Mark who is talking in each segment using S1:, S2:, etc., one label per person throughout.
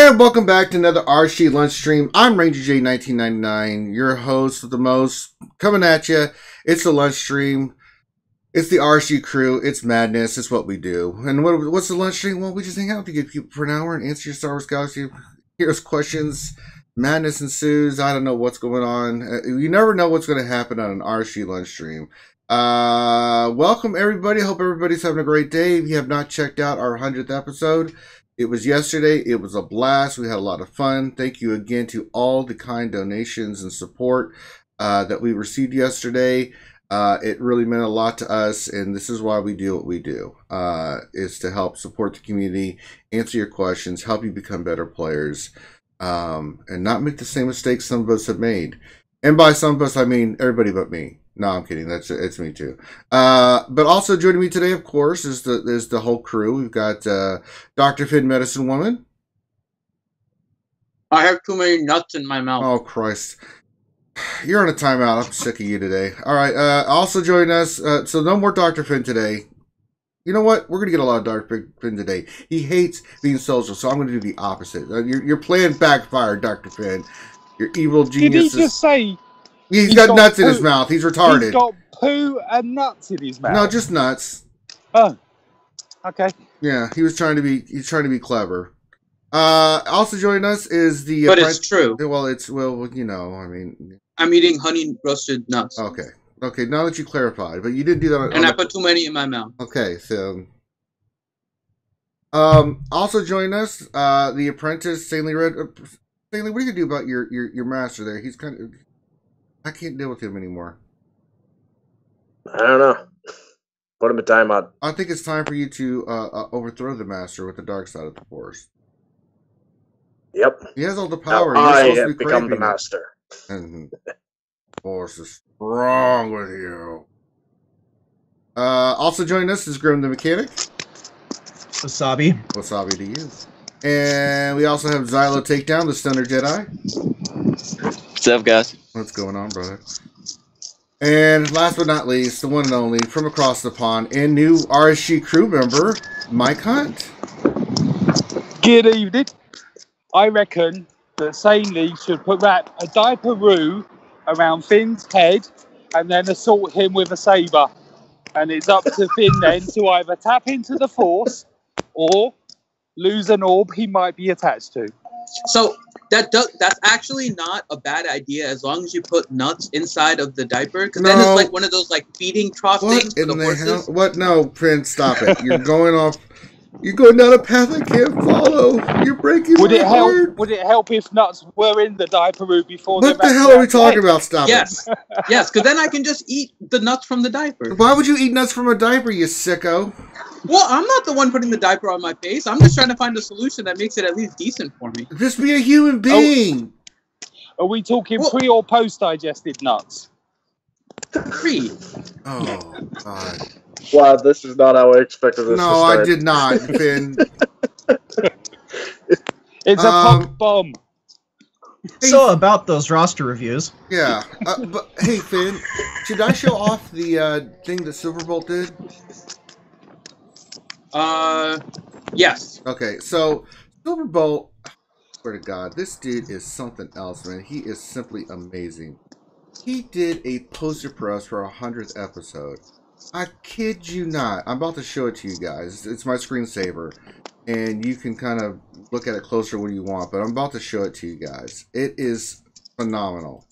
S1: And welcome back to another RSG Lunch Stream. I'm Ranger J 1999, your host with the most, coming at you. It's the lunch stream. It's the RSG crew. It's madness. It's what we do. And what's the lunch stream? Well, we just hang out with you people for an hour and answer your Star Wars Galaxy Heroes questions. Madness ensues. I don't know what's going on. You never know what's going to happen on an RSG Lunch Stream. Welcome everybody. Hope everybody's having a great day. If you have not checked out our 100th episode, it was yesterday. It was a blast. We had a lot of fun. Thank you again to all the kind donations and support that we received yesterday. It really meant a lot to us, and this is why we do what we do, is to help support the community, answer your questions, help you become better players, and not make the same mistakes some of us have made. And by some of us, I mean everybody but me. No, I'm kidding. It's me too. But also joining me today, of course, is the whole crew. We've got Dr. Finn, Medicine Woman.
S2: I have too many nuts in my mouth.
S1: Oh Christ! You're on a timeout. I'm sick of you today. All right. Also joining us. So no more Dr. Finn today. You know what? We're gonna get a lot of Dr. Finn today. He hates being social, so I'm gonna do the opposite. Your plan backfired, Dr. Finn. Your evil genius.
S3: Did he just say?
S1: He's got nuts in his mouth. He's retarded.
S3: He's got poo and nuts in his mouth.
S1: No, just nuts.
S3: Oh, okay.
S1: Yeah, he's trying to be clever. Also joining us is the.
S2: But it's true.
S1: Well, you know, I mean.
S2: I'm eating honey roasted nuts.
S1: Okay. Now that you clarified, but you did do that.
S2: And I put too many in my mouth.
S1: Okay, so. Also joining us, the apprentice Stanley Red. Stanley, what are you gonna do about your master there? He's kind of. I can't deal with him anymore.
S4: I don't know. Put him in timeout.
S1: I think it's time for you to overthrow the master with the dark side of the force.
S4: Yep.
S1: He has all the power.
S4: Now I have become the master.
S1: And the force is strong with you. Also joining us is Grim the Mechanic.
S5: Wasabi.
S1: Wasabi to you. And we also have Xylo Takedown, the Stunner Jedi.
S6: What's up, guys?
S1: What's going on, brother? And last but not least, the one and only from across the pond and new RSG crew member, Mike Hunt.
S3: Good evening. I reckon that Sanely should put a diaperoo around Finn's head and then assault him with a saber. And it's up to Finn then to either tap into the Force or lose an orb he might be attached to.
S2: So that's actually not a bad idea as long as you put nuts inside of the diaper, because then it's like one of those like feeding trough things for the horses.
S1: What? No, Prince, stop it! You're going off. You're going down a path I can't follow. You're breaking my heart.
S3: Would it help if nuts were in the diaperoo before?
S1: What the hell are we talking about? Stop
S2: it! Yes, because then I can just eat the nuts from the diaper.
S1: Why would you eat nuts from a diaper, you sicko?
S2: Well, I'm not the one putting the diaper on my face. I'm just trying to find a solution that makes it at least decent for me.
S1: Just be a human being.
S3: Are we talking pre or post digested nuts?
S2: Pre.
S1: Oh God.
S4: Wow, this is not how I expected this to start.
S1: No, I did not, Finn.
S3: It's a punk bomb.
S5: So about those roster reviews.
S1: Yeah, but hey, Finn, should I show off the thing that Silverbolt did?
S2: Yes.
S1: Okay, so Silverbolt, swear to God, this dude is something else, man. He is simply amazing. He did a poster for us for our 100th episode. I kid you not. I'm about to show it to you guys. It's my screensaver, and you can kind of look at it closer when you want, but I'm about to show it to you guys. It is phenomenal.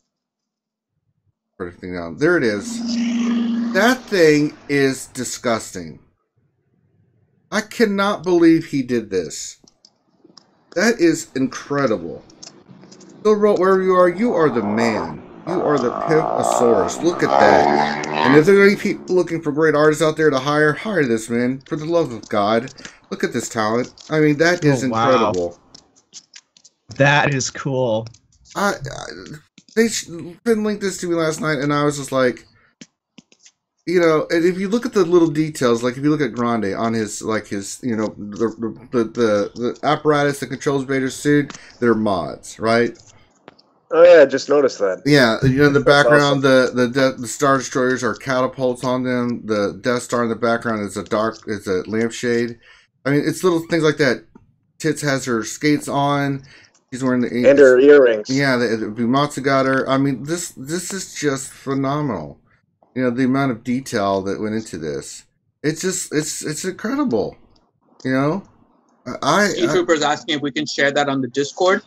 S1: There it is. That thing is disgusting. I cannot believe he did this. That is incredible. Silverbolt, wherever you are the man. You are the Pimposaurus. Look at that. And if there are any people looking for great artists out there to hire this man. For the love of God. Look at this talent. I mean, that is incredible.
S5: Wow. That is cool.
S1: They linked this to me last night, and I was just like, you know, and if you look at the little details, like if you look at Grande on his, you know, the apparatus that controls Vader's suit, they're mods, right?
S4: Oh yeah, I just noticed that.
S1: Yeah, you know, in the background, awesome. the Star Destroyers are catapults on them. The Death Star in the background is a lampshade. I mean, it's little things like that. Tits has her skates on. She's wearing
S4: and her earrings.
S1: Yeah, the Bumatsu got her. I mean, this is just phenomenal. You know, the amount of detail that went into this. It's just, it's incredible. You know?
S2: Ski Trooper's asking if we can share that on the Discord.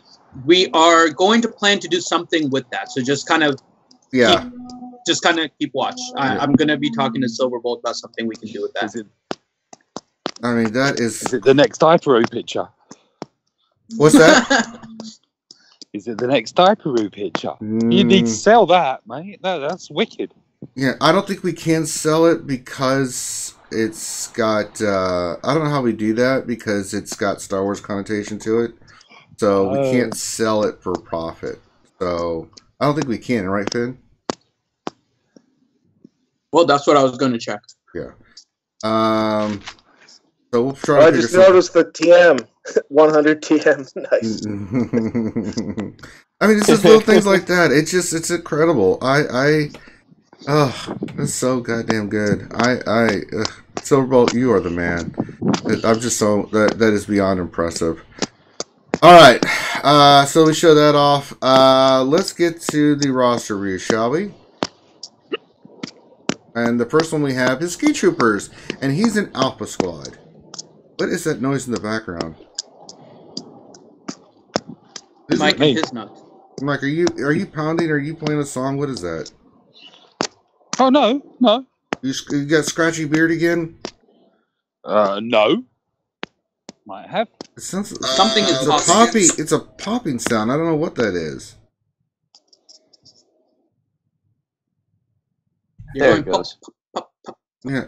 S2: We are going to plan to do something with that. So just kind of keep watch. I'm going to be talking to Silverbolt about something we can do with that.
S1: I mean, that is...
S3: Is it the next Diaperoo picture?
S1: What's that?
S3: Is it the next Diaperoo picture? You need to sell that, mate. No, that's wicked.
S1: Yeah, I don't think we can sell it because it's got... I don't know how we do that because it's got Star Wars connotation to it. So we can't sell it for profit. So I don't think we can, right, Finn?
S2: Well, that's what I was going to check.
S1: Yeah. So we'll try.
S4: I just noticed the TM, 100 TM. Nice.
S1: I mean, it's just little things like that. It's incredible. That's so goddamn good. Silverbolt, you are the man. I'm just so that is beyond impressive. All right, so we show that off. Let's get to the roster review, shall we? And the first one we have is Ski Troopers, and he's in Alpha Squad. What is that noise in the background?
S2: Mike and his nuts.
S1: Mike, are you pounding? Or are you playing a song? What is that?
S3: Oh no.
S1: You got scratchy beard again?
S3: No. Might have.
S1: It sounds,
S2: something is popping.
S1: It's a popping sound. I don't know what that is.
S6: There it goes.
S1: Yeah.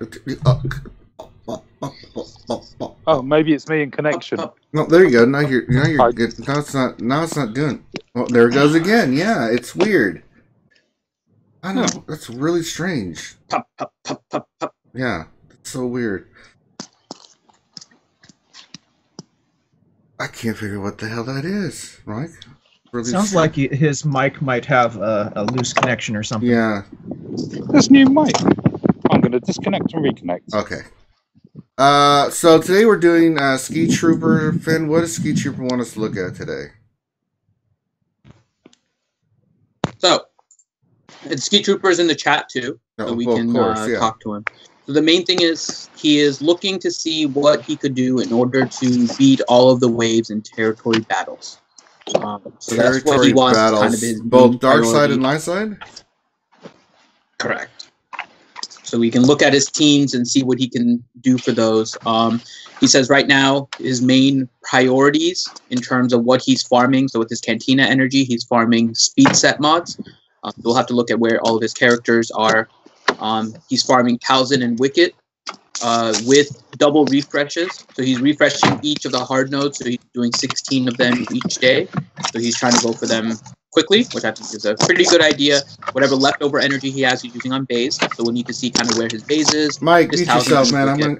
S3: Oh, maybe it's me in connection.
S1: No, there you go. Now you're good. Now it's not doing. Well, there it goes again. Yeah, it's weird. I know. That's really strange. Yeah, it's so weird. I can't figure out what the hell that is, Mike. Really
S5: sounds like his mic might have a loose connection or something.
S1: Yeah.
S3: This new mic. I'm going to disconnect and reconnect.
S1: Okay. So today we're doing Ski Trooper. Finn, what does Ski Trooper want us to look at today?
S2: So, and Ski Trooper's in the chat too, so we can talk to him. So the main thing is he is looking to see what he could do in order to beat all of the waves in territory battles. So that's what he wants.
S1: Battles,
S2: kind of his
S1: both dark side and light side?
S2: Correct. So we can look at his teams and see what he can do for those. He says right now his main priorities in terms of what he's farming. So with his Cantina energy, he's farming speed set mods. We'll have to look at where all of his characters are. He's farming Talzin and Wicket with double refreshes. So he's refreshing each of the hard nodes. So he's doing 16 of them each day. So he's trying to go for them quickly, which I think is a pretty good idea. Whatever leftover energy he has, he's using on base. So we'll need to see kind of where his base is.
S1: Mike, mute yourself, man.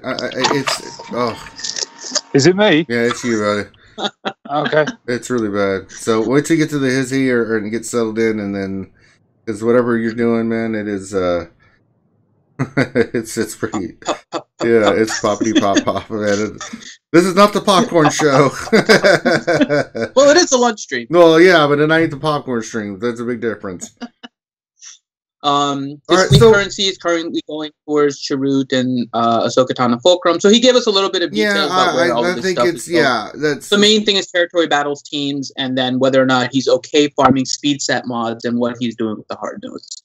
S3: Is it me?
S1: Yeah, it's you, buddy.
S3: Okay.
S1: It's really bad. So wait till you get to the hizzy or get settled in, and then because whatever you're doing, man, it is it's pretty. Yeah, it's poppity pop, man. This is not the popcorn show.
S2: Well, it is a lunch stream.
S1: Well, yeah, but it ain't the popcorn stream. That's a big difference.
S2: His fleet currency is currently going towards Chirrut and Ahsoka Tano Fulcrum. So he gave us a little bit of detail about where all of this stuff is going.
S1: That's
S2: the main thing is territory battles teams, and then whether or not he's okay farming speed set mods and what he's doing with the hard nodes.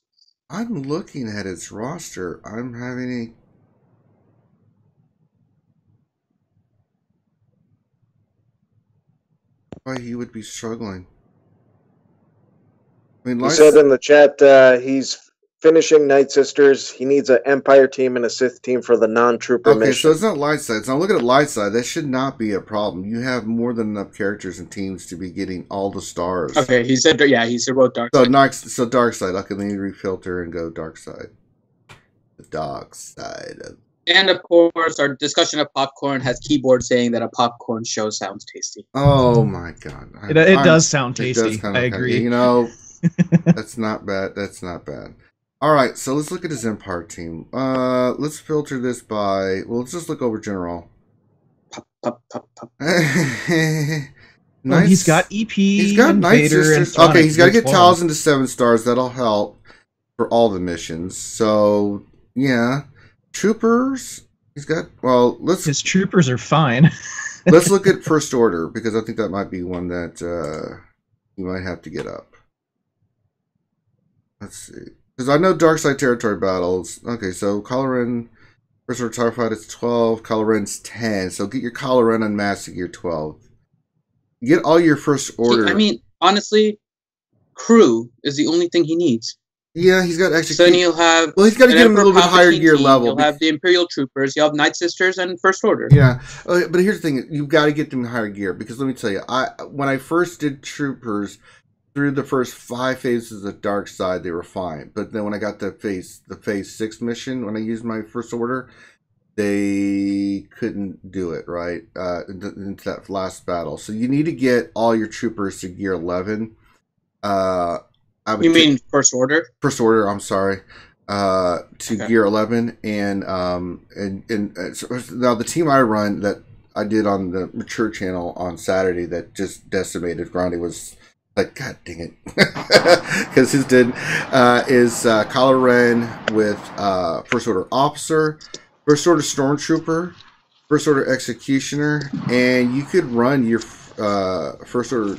S1: I'm looking at his roster. I'm having why he would be struggling. I mean,
S4: he said in the chat he's finishing Night Sisters. He needs an Empire team and a Sith team for the non-trooper mission.
S1: Okay, so it's not light side. So I'm looking at light side. That should not be a problem. You have more than enough characters and teams to be getting all the stars.
S2: Okay, he said both dark side.
S1: So dark side. Okay, then you refilter and go dark side. The dark side.
S2: And of course, our discussion of popcorn has keyboard saying that a popcorn show sounds tasty.
S1: Oh my god,
S5: it does sound tasty. I agree.
S1: You know, that's not bad. That's not bad. All right, so let's look at his Empire team. Let's filter this by. Well, let's just look over general.
S5: Well, he's got EP.
S1: He's got
S5: and
S1: Night
S5: Vader and
S1: Sisters.
S5: Sonic.
S1: Okay, he's got to get
S5: Well.
S1: Tals into 7 stars. That'll help for all the missions. So yeah, Troopers. He's got. Well,
S5: His troopers are fine.
S1: let's look at First Order because I think that might be one that you might have to get up. Let's see, because I know Dark Side Territory battles. Okay, so Kylo Ren, First Order TIE Fighter is 12. Kylo Ren's 10. So get your Kylo Ren unmasked to gear 12. Get all your First Order.
S2: I mean, honestly, crew is the only thing he needs.
S1: Yeah, he's got extra.
S2: So then you'll have.
S1: Well, he's got to get him a little bit higher gear level.
S2: You'll have the Imperial Troopers. You'll have Night Sisters and First Order.
S1: Yeah, but here's the thing: you've got to get them higher gear because let me tell you, when I first did Troopers through the first 5 phases of Dark Side, they were fine. But then when I got the phase 6 mission, when I used my First Order, they couldn't do it right into that last battle. So you need to get all your troopers to gear 11.
S2: You mean First Order?
S1: First Order. I'm sorry. Gear 11, and so now the team I run that I did on the Mature channel on Saturday that just decimated Grande was like, God dang it, because his did is Kylo Ren with First Order Officer, First Order Stormtrooper, First Order Executioner, and you could run your First Order.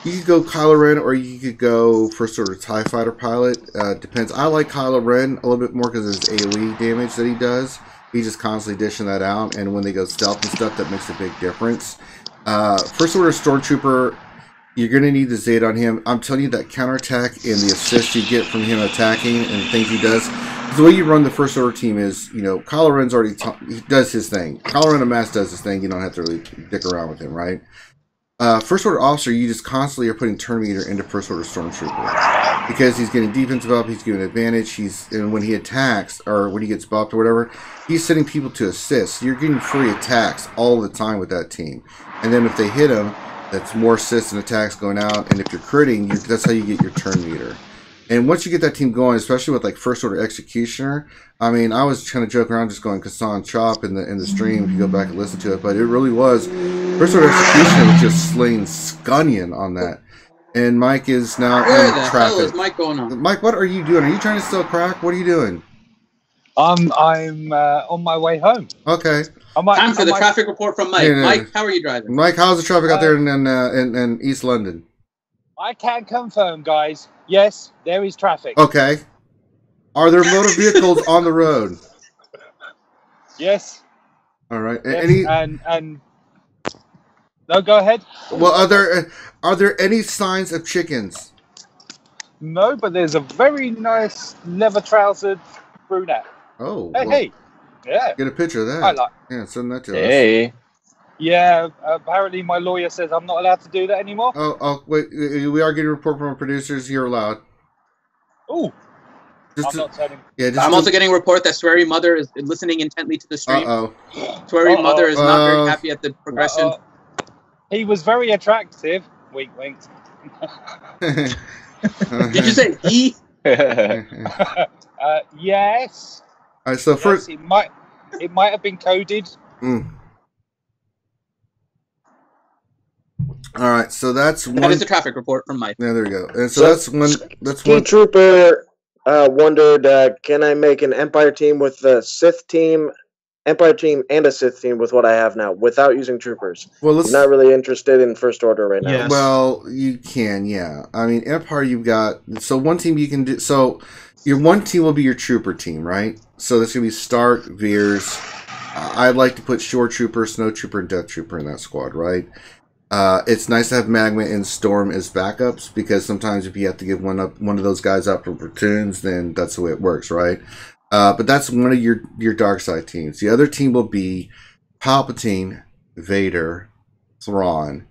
S1: You could go Kylo Ren, or you could go First Order TIE Fighter Pilot. Depends. I like Kylo Ren a little bit more because of his AoE damage that he does. He's just constantly dishing that out, and when they go stealth and stuff, that makes a big difference. First Order Stormtrooper, you're going to need the Zeta on him. I'm telling you that counterattack and the assist you get from him attacking and things he does. The way you run the First Order team is, Kylo Ren's already he does his thing. Kylo Ren Unmasked does his thing. You don't have to really dick around with him, right? First Order Officer, you just constantly are putting turn meter into First Order Stormtrooper because he's getting defensive up, he's giving advantage, and when he attacks or when he gets buffed or whatever, he's sending people to assist. You're getting free attacks all the time with that team, and then if they hit him, that's more assists and attacks going out, and if you're critting, that's how you get your turn meter. And once you get that team going, especially with like First Order Executioner, I mean, I was kind of joking around just going Kassan Chop in the stream if you go back and listen to it, but it really was First Order Executioner was just slaying Scunnion on that. And Mike is now
S2: Where
S1: in
S2: the
S1: traffic.
S2: hell is Mike going on?
S1: Mike, what are you doing? Are you trying to sell crack? What are you doing?
S3: I'm on my way home.
S1: Okay.
S2: Time for the traffic report from Mike.
S1: Yeah.
S2: Mike, how are you driving?
S1: Mike, how's the traffic out there in East London?
S3: I can confirm, guys. Yes, there is traffic.
S1: Okay. Are there motor vehicles on the road?
S3: Yes.
S1: All right.
S3: Yes, and no, go ahead.
S1: Well, are there any signs of chickens?
S3: No, but there's a very nice leather-trousered brunette.
S1: Oh.
S3: Hey, yeah.
S1: Get a picture of that.
S3: I like.
S1: Yeah, send that to us.
S6: Hey.
S3: Yeah, apparently my lawyer says I'm not allowed to do that anymore.
S1: Oh, wait. We are getting a report from our producers. You're allowed.
S3: Ooh. I'm not telling.
S1: Yeah,
S2: I'm also getting a report that Sweary Mother is listening intently to the stream.
S1: Uh-oh.
S2: Sweary Mother is not very happy at the progression.
S3: He was very attractive. Wink, wink.
S2: Did you say he?
S3: Yes.
S1: All right, so first,
S3: it might have been coded.
S1: All right, so that's one.
S2: That is the traffic report from Mike.
S1: Yeah, there we go. And so that's one. That's
S4: Key
S1: one.
S4: Trooper wondered, can I make an Empire team with the Sith team, Empire team, and a Sith team with what I have now without using troopers?
S1: Well,
S4: I'm not really interested in First Order right now.
S5: Yes.
S1: Well, you can, yeah. I mean, Empire, you've got one team you can do. So your one team will be your trooper team, right? So that's gonna be Stark, Veers. I'd like to put Shore Trooper, Snow Trooper, and Death Trooper in that squad, right? It's nice to have Magma and Storm as backups because sometimes if you have to give one of those guys up for platoons, then that's the way it works, right? But that's one of your dark side teams. The other team will be Palpatine, Vader, Thrawn.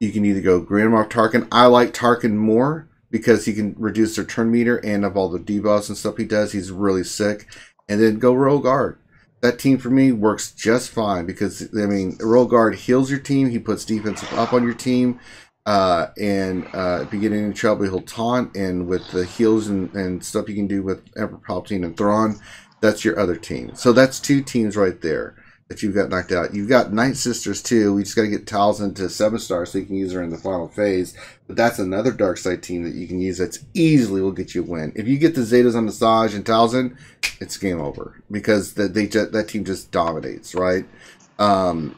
S1: You can either go Grand Moff Tarkin. I like Tarkin more because he can reduce their turn meter and of all the debuffs and stuff he does, he's really sick. And then go Royal Guard. That team for me works just fine because, I mean, Royal Guard heals your team. He puts defense up on your team. And if you get into trouble, he'll taunt. And with the heals and stuff you can do with Emperor Palpatine and Thrawn, that's your other team. So that's two teams right there. that you've got knocked out. You've got Night Sisters too. We just got to get Talzin to 7-star so you can use her in the final phase. But that's another dark side team that you can use that's easily will get you a win. If you get the Zetas on the Saj and Talzin, it's game over because that team just dominates, right? And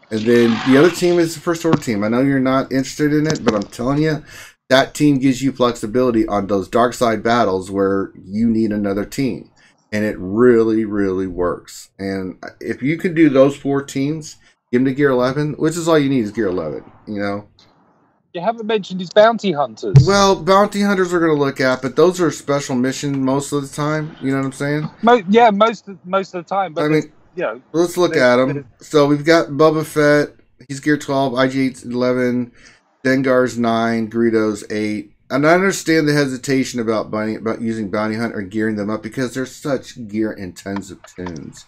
S1: then the other team is the First Order team. I know you're not interested in it, but I'm telling you, that team gives you flexibility on those dark side battles where you need another team. And it really, really works. And if you can do those 4 teams, give them to Gear 11, which is all you need is Gear 11, you know?
S3: You haven't mentioned his bounty hunters.
S1: Well, bounty hunters we're going to look at, but those are special mission most of the time. You know what I'm saying?
S3: Most of the time. But
S1: I mean,
S3: yeah.
S1: Let's look at them. So we've got Boba Fett. He's Gear 12, IG8's 11, Dengar's 9, Greedo's 8. And I understand the hesitation about using Bounty Hunt or gearing them up because they're such gear-intensive tunes.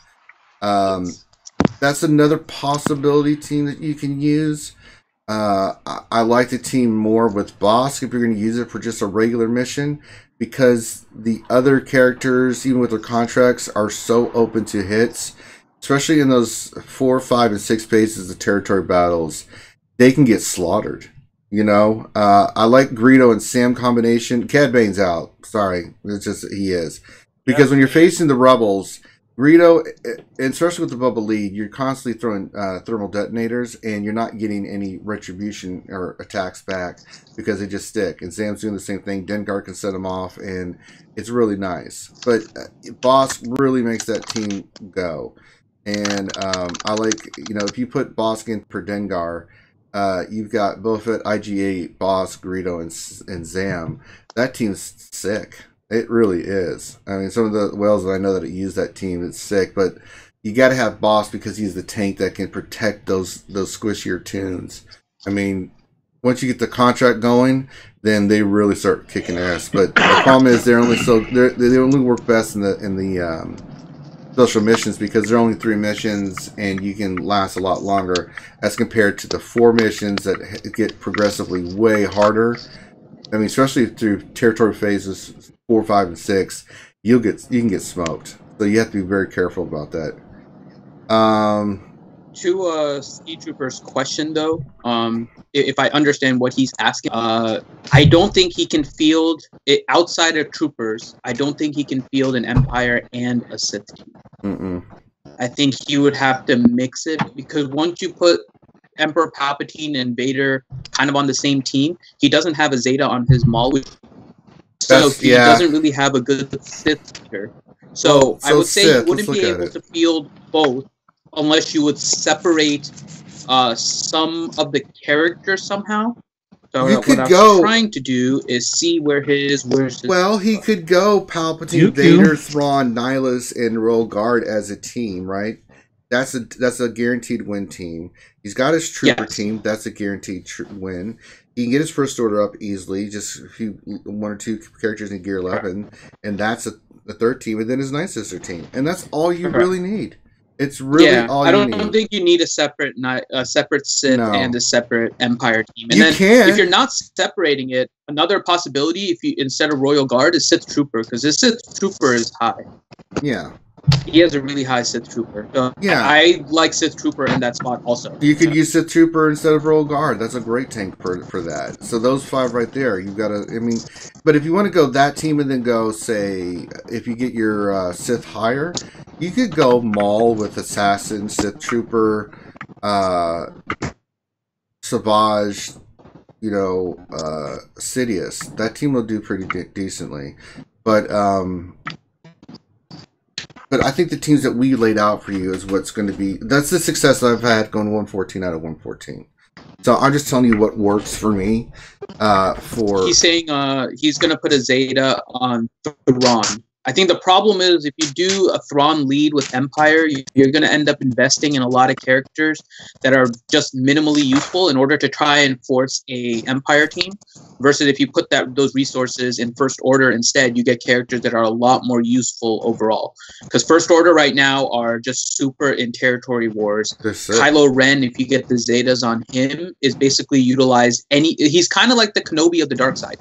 S1: That's another possibility team that you can use. I like the team more with Bosk if you're going to use it for just a regular mission because the other characters, even with their contracts, are so open to hits, especially in those 4, 5, and 6 phases of territory battles. They can get slaughtered. You know, I like Greedo and Sam combination. Cad Bane's out. Sorry. It's just, he is. Because when you're facing the Rebels, Greedo, and especially with the Bubba lead, you're constantly throwing thermal detonators, and you're not getting any retribution or attacks back because they just stick. And Sam's doing the same thing. Dengar can set them off, and it's really nice. But Bosk really makes that team go. And I like, you know, if you put Bosk in per Dengar, you've got Buffett, IG8, Bosk, Greedo, and Zam. That team's sick. It really is. I mean, some of the whales that I know that use that team, it's sick. But you got to have Bosk because he's the tank that can protect those squishier tunes. I mean, once you get the contract going, then they really start kicking ass. But the problem is they only work best in the special missions because there are only 3 missions and you can last a lot longer as compared to the 4 missions that get progressively way harder. I mean, especially through territory phases 4, 5, and 6, you can get smoked. So you have to be very careful about that.
S2: To Ski Trooper's question though, if I understand what he's asking, I don't think he can field it outside of Troopers. I don't think he can field an Empire and a Sith team. I think he would have to mix it because once you put Emperor Palpatine and Vader kind of on the same team, he doesn't have a Zeta on his Maul, so he doesn't really have a good Sith leader. So I would say
S1: Sith,
S2: you wouldn't be able to field both unless you would separate some of the characters somehow. So
S1: you
S2: what
S1: could
S2: I'm trying to do is see where's his.
S1: Well, he could go Palpatine, Vader, Thrawn, Nihilus, and Royal Guard as a team, right? That's a guaranteed win team. He's got his Trooper team. That's a guaranteed win. He can get his First Order up easily. Just 1 or 2 characters in Gear 11, and that's a 3rd team. And then his Night Sister team, and that's all you really need. It's really all you need. I don't think
S2: you need a separate Sith and a separate Empire team. And
S1: if
S2: you're not separating it, another possibility, if you instead of Royal Guard, is Sith Trooper, because this Sith Trooper is high.
S1: Yeah.
S2: He has a really high Sith Trooper. So I like Sith Trooper in that spot also.
S1: You could use Sith Trooper instead of Royal Guard. That's a great tank for that. So those 5 right there, you've got to, I mean, but if you want to go that team and then go, say, if you get your Sith higher, you could go Maul with Assassin, Sith Trooper, Savage, you know, Sidious. That team will do pretty decently. But I think the teams that we laid out for you is what's going to be... That's the success I've had going 114 out of 114. So I'm just telling you what works for me. He's saying
S2: he's going to put a Zeta on Thrawn. I think the problem is if you do a Thrawn lead with Empire, you're going to end up investing in a lot of characters that are just minimally useful in order to try and force a Empire team. Versus if you put those resources in First Order instead, you get characters that are a lot more useful overall. Because First Order right now are just super in territory wars. Kylo Ren, if you get the Zetas on him, is basically utilized he's kind of like the Kenobi of the dark side.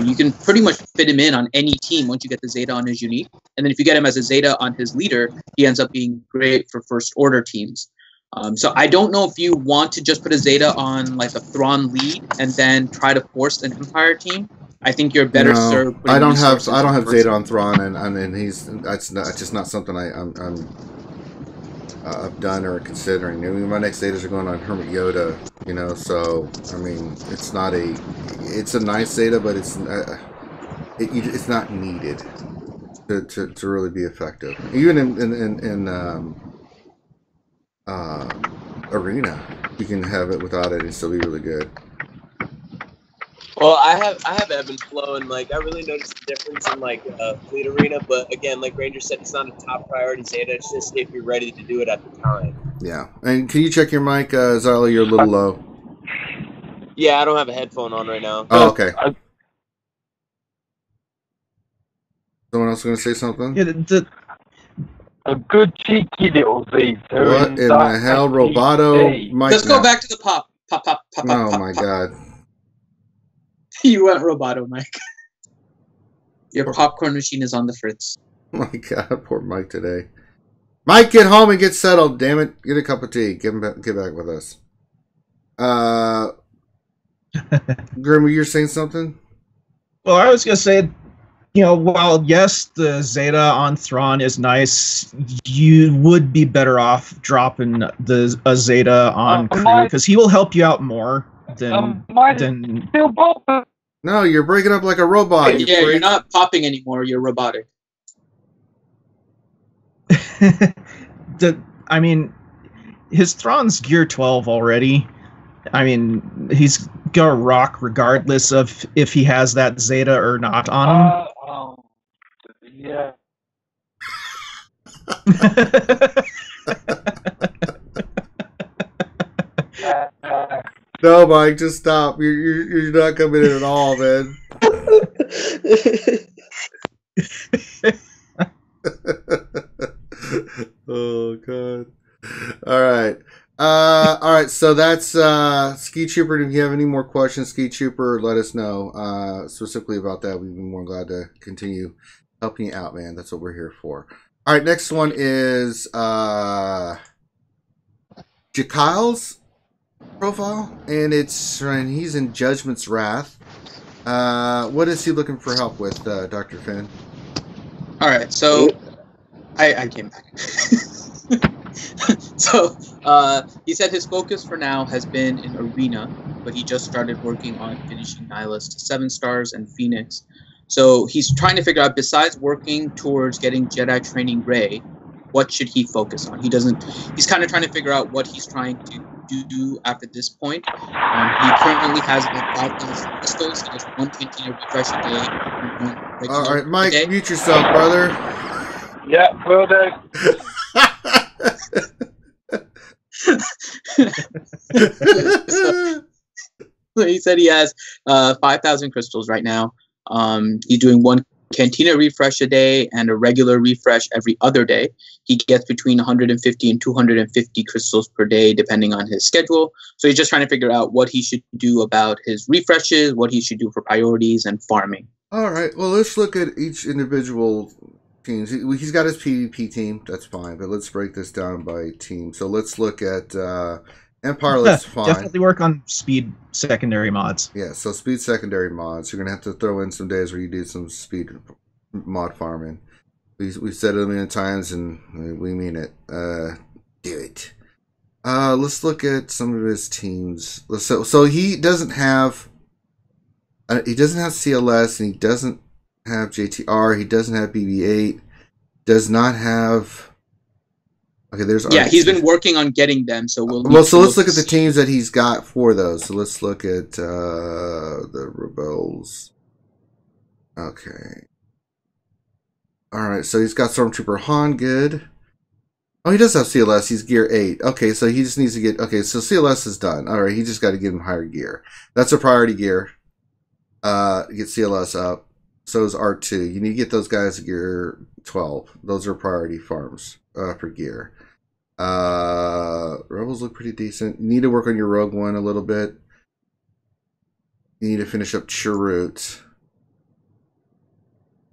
S2: You can pretty much fit him in on any team once you get the Zeta on is unique. And then if you get him as a Zeta on his leader, he ends up being great for first order teams. So I don't know if you want to just put a Zeta on like a Thrawn lead and then try to force an Empire team. I think you're better served.
S1: I don't have Zeta on Thrawn, and that's just not something I've done or considering. I mean, my next Zetas are going on Hermit Yoda, so I mean, it's a nice Zeta, but it's not needed to really be effective. Even in Arena, you can have it without it and still be really good.
S7: Well, I have ebb and flow, and like I really noticed the difference in like Fleet Arena. But again, like Ranger said, it's not a top priority Zeta. It's just if you're ready to do it at the time.
S1: Yeah, and can you check your mic, Zala? You're a little low.
S7: Yeah, I don't have a headphone on right now.
S1: Oh, okay. Someone else going to say something?
S3: Yeah, a good cheeky little Zeta.
S1: What in the hell, Roboto?
S2: Let's go back to the pop. Pop.
S1: Oh my God.
S2: You went Roboto, Mike. Your popcorn machine is on the fritz.
S1: Oh my God, poor Mike today. Mike, get home and get settled. Damn it, get a cup of tea. Get back with us. Grim, you're saying something?
S5: Well, I was gonna say, while yes, the Zeta on Thrawn is nice, you would be better off dropping a Zeta on Crew because he will help you out more than.
S1: No, you're breaking up like a robot.
S2: You're not popping anymore. You're robotic.
S5: I mean, his Thrawn's gear 12 already. I mean, he's gonna rock regardless of if he has that Zeta or not on him.
S3: Yeah.
S1: No, Mike, just stop. You're not coming in at all, man. Oh God. All right. So that's Ski Trooper. If you have any more questions, Ski Trooper, let us know specifically about that. We'd be more glad to continue helping you out, man. That's what we're here for. All right, next one is Jakyl's profile, and he's in Judgment's Wrath. What is he looking for help with, Dr. Finn?
S2: All right, so I came back. So he said his focus for now has been in Arena, but he just started working on finishing Nihilus to 7 stars and Phoenix. So he's trying to figure out, besides working towards getting Jedi training Rey, what should he focus on? He's kind of trying to figure out what he's trying to do after this point. He currently has about 5,000 crystals. He has 1 cantina refresh a day.
S1: All right, Mike, mute yourself, brother.
S3: Yeah, will do.
S2: So he said he has 5,000 crystals right now. He's doing 1 cantina refresh a day and a regular refresh every other day. He gets between 150 and 250 crystals per day, depending on his schedule. So he's just trying to figure out what he should do about his refreshes, what he should do for priorities and farming.
S1: All right. Well, let's look at each individual teams. He's got his PvP team. That's fine. But let's break this down by team. So let's look at Empire. Looks fine.
S5: Definitely work on speed secondary mods.
S1: Yeah. So speed secondary mods. You're going to have to throw in some days where you do some speed mod farming. We've said it a million times, and we mean it. Do it. Let's look at some of his teams. So he doesn't have CLS, and he doesn't have JTR. He doesn't have BB-8. Does not have. Okay, there's.
S2: Yeah, he's been working on getting them. So
S1: so let's look at the teams that he's got for those. So let's look at the Rebels. Okay. All right, so he's got Stormtrooper Han, good. Oh, he does have CLS. He's gear 8. Okay, so he just needs to get... Okay, so CLS is done. All right, he just got to get him higher gear. That's a priority gear. Get CLS up. So is R2. You need to get those guys to gear 12. Those are priority farms for gear. Rebels look pretty decent. You need to work on your Rogue One a little bit. You need to finish up Chirrut.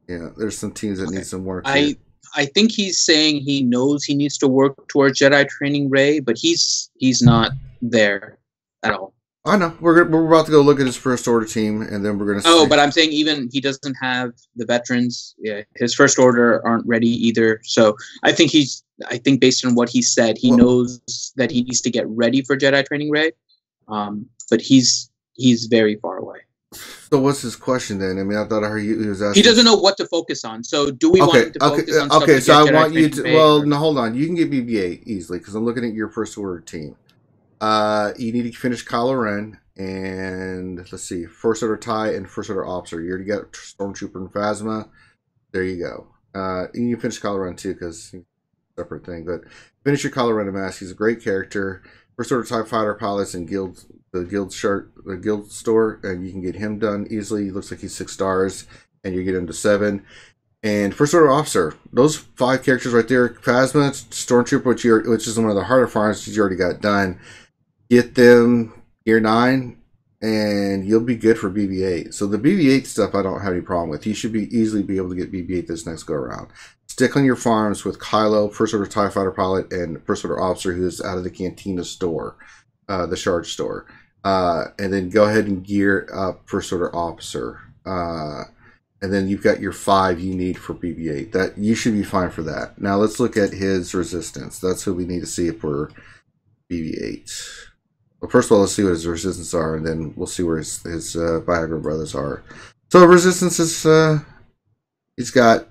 S1: Yeah, there's some teams that need some work.
S2: I think he's saying he knows he needs to work towards Jedi training Rey, but he's not there at all.
S1: I know. We're about to go look at his first order team, and then we're going to.
S2: Oh, but I'm saying even he doesn't have the veterans. Yeah, his first order aren't ready either. So I think based on what he said, he knows that he needs to get ready for Jedi training Rey. But he's very far away.
S1: So what's his question then? I mean, I thought I heard he was asking.
S2: He doesn't know what to focus on. So do we want him to focus on stuff
S1: Okay, so I want you to.
S2: Well,
S1: no, hold on. You can get BB-8 easily because I'm looking at your first order team. You need to finish Kylo Ren and let's see, first order TIE and first order officer. You already got Stormtrooper and Phasma. There you go. You can finish Kylo Ren too because it's a separate thing. But finish your Kylo Ren mask. He's a great character. First order TIE fighter pilots and the guild store, and you can get him done easily. He looks like he's 6 stars, and you get him to 7. And first order officer, those 5 characters right there, Phasma, Stormtrooper, which is one of the harder farms you already got done. Get them Gear 9, and you'll be good for BB-8. So the BB-8 stuff I don't have any problem with. You should easily be able to get BB-8 this next go around. Stick on your farms with Kylo, first order TIE fighter pilot, and first order officer who is out of the Cantina store, the Shard store. And then go ahead and gear up first order officer. And then you've got your 5 you need for BB-8. That you should be fine for that. Now let's look at his resistance. That's who we need to see if we're BB-8. Well, first of all, let's see what his resistance are, and then we'll see where his Viagra brothers are. So resistance is he's got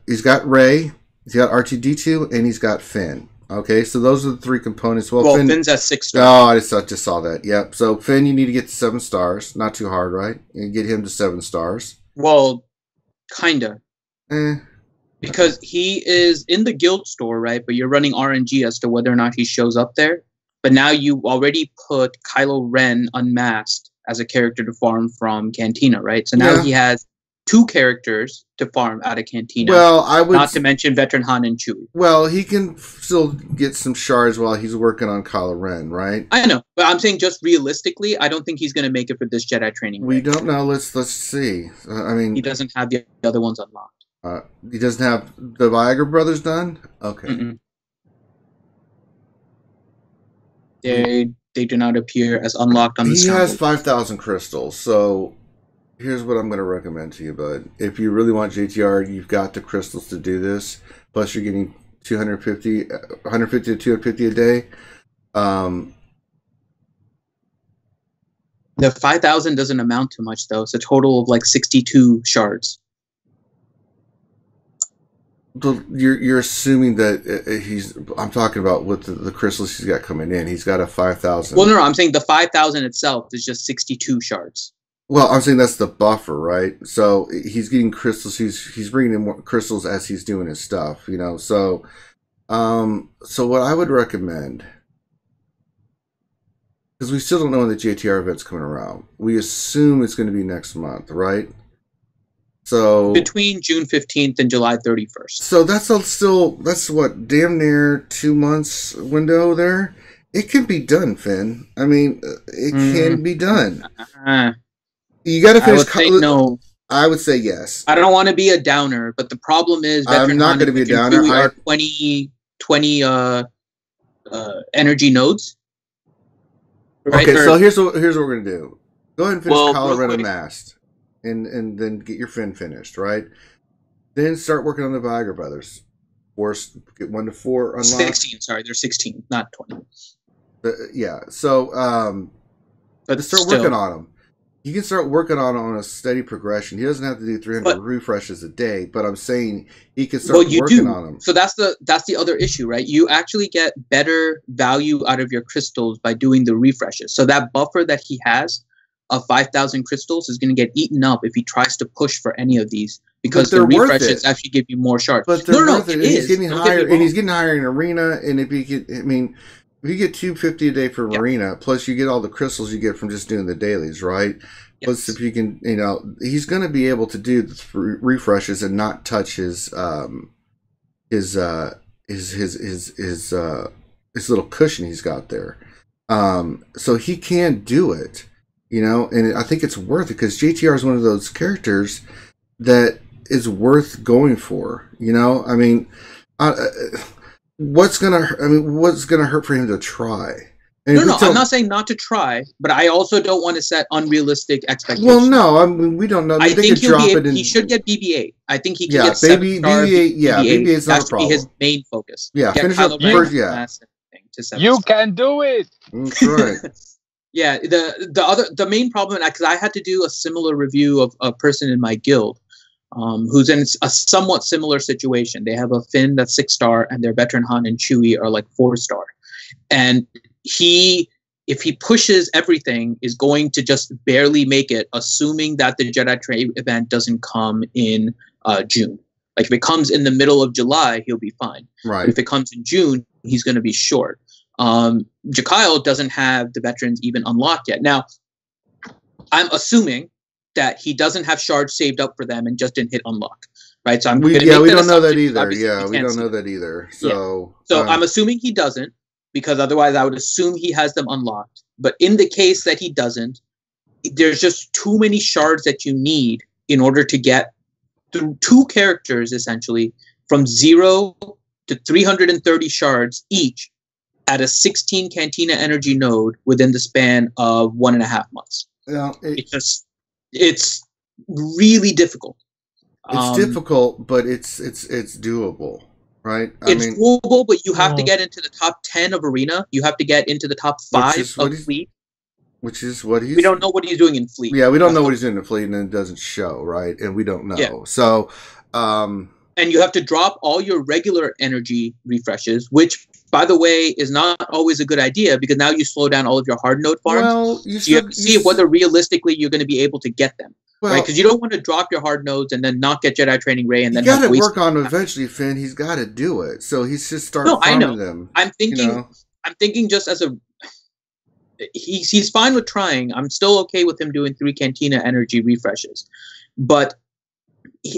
S1: Rey, he's got R2-D2, and he's got Finn. Okay, so those are the 3 components. Well,
S2: Finn's at 6 stars.
S1: Oh, I just saw that. Yep. So Finn, you need to get to 7 stars. Not too hard, right? You get him to 7 stars.
S2: Well, kinda. Because he is in the guild store, right? But you're running RNG as to whether or not he shows up there. But now you already put Kylo Ren unmasked as a character to farm from Cantina, right? So now he has 2 characters to farm out of Cantina.
S1: Well, I would
S2: not to mention veteran Han and Chewie.
S1: Well, he can still get some shards while he's working on Kylo Ren, right?
S2: I know, but I'm saying just realistically, I don't think he's going to make it for this Jedi training.
S1: We don't know. Let's see. I mean,
S2: he doesn't have the other ones unlocked.
S1: He doesn't have the Viagra brothers done. Okay.
S2: Mm-mm. They do not appear as unlocked on the
S1: He has 5,000 crystals, so here's what I'm going to recommend to you, bud. If you really want JTR, you've got the crystals to do this. Plus, you're getting 150 to 250 a day.
S2: The 5,000 doesn't amount to much, though. It's a total of like 62 shards.
S1: You're assuming that he's. I'm talking about with the crystals he's got coming in. He's got a 5,000.
S2: Well, no, I'm saying the 5,000 itself is just 62 shards.
S1: Well, I'm saying that's the buffer, right? So he's getting crystals. He's bringing in more crystals as he's doing his stuff, you know. So what I would recommend, because we still don't know when the JTR event's coming around. We assume it's going to be next month, right? So
S2: between June 15th and July 31st.
S1: So that's what, damn near 2 months window there. It can be done, Finn. I mean, it can be done. You got to finish.
S2: No.
S1: I would say yes.
S2: I don't want to be a downer, but the problem is
S1: I'm not going to be a downer.
S2: We are 20 energy nodes.
S1: Right? Okay, so here's what we're going to do. Go ahead and finish Kylo Ren Unmasked. And then get your Finn finished, right? Then start working on the Viagra brothers. Get 1 to 4 unlocked.
S2: 16, sorry, they're 16, not 20.
S1: Yeah, so but start working on them. You can start working on a steady progression. He doesn't have to do 300 refreshes a day, but I'm saying he can start working on them.
S2: So that's the other issue, right? You actually get better value out of your crystals by doing the refreshes. So that buffer that he has of 5,000 crystals is going to get eaten up if he tries to push for any of these, because the refreshes actually give you more shards.
S1: But he's getting higher, and he's getting higher in arena. And if you get, if you get 250 a day for arena, plus you get all the crystals you get from just doing the dailies, right? Yes. Plus, if you can, he's going to be able to do the refreshes and not touch his little cushion he's got there. So he can do it. And I think it's worth it because JTR is one of those characters that is worth going for. You know, I mean, what's gonna hurt for him to try? And
S2: no, I'm not saying not to try, but I also don't want to set unrealistic expectations.
S1: Well, no, I mean, we don't know.
S2: I think he should get BB-8. I think he can get
S1: BB-8. Yeah, BB-8 is not a problem. That should be
S2: his main focus.
S1: Yeah, finish up first. Yeah,
S3: you can do it.
S1: That's right.
S2: Yeah, the main problem, because I had to do a similar review of a person in my guild, who's in a somewhat similar situation. They have a Finn that's 6-star, and their veteran Han and Chewie are like 4-star, and if he pushes everything, is going to just barely make it, assuming that the Jedi Trade event doesn't come in June. Like if it comes in the middle of July, he'll be fine.
S1: Right.
S2: But if it comes in June, he's going to be short. Jakyle doesn't have the veterans even unlocked yet. Now, I'm assuming that he doesn't have shards saved up for them and just didn't hit unlock. Right. So
S1: we don't know that either. Yeah, we don't know that either. So
S2: I'm assuming he doesn't, because otherwise I would assume he has them unlocked. But in the case that he doesn't, there's just too many shards that you need in order to get through 2 characters, essentially, from 0 to 330 shards each at a 16 Cantina energy node within the span of 1.5 months.
S1: Yeah,
S2: it's really difficult.
S1: It's difficult, but it's doable. Right?
S2: It's doable, but you have to get into the top 10 of Arena. You have to get into the top 5 of Fleet.
S1: Which is what he's...
S2: We don't know what he's doing in Fleet.
S1: Yeah, we don't know what he's doing in Fleet, and it doesn't show, right? And we don't know. Yeah. So...
S2: and you have to drop all your regular energy refreshes, which, by the way, is not always a good idea, because now you slow down all of your hard node farms.
S1: Well,
S2: you have to see whether realistically you're going to be able to get them. Well, right, because you don't want to drop your hard nodes and then not get Jedi Training Ray, and then
S1: you got to work on them eventually, Finn. He's got to do it, so he's just start farming them.
S2: I'm thinking just as a he's fine with trying. I'm still okay with him doing 3 Cantina energy refreshes, but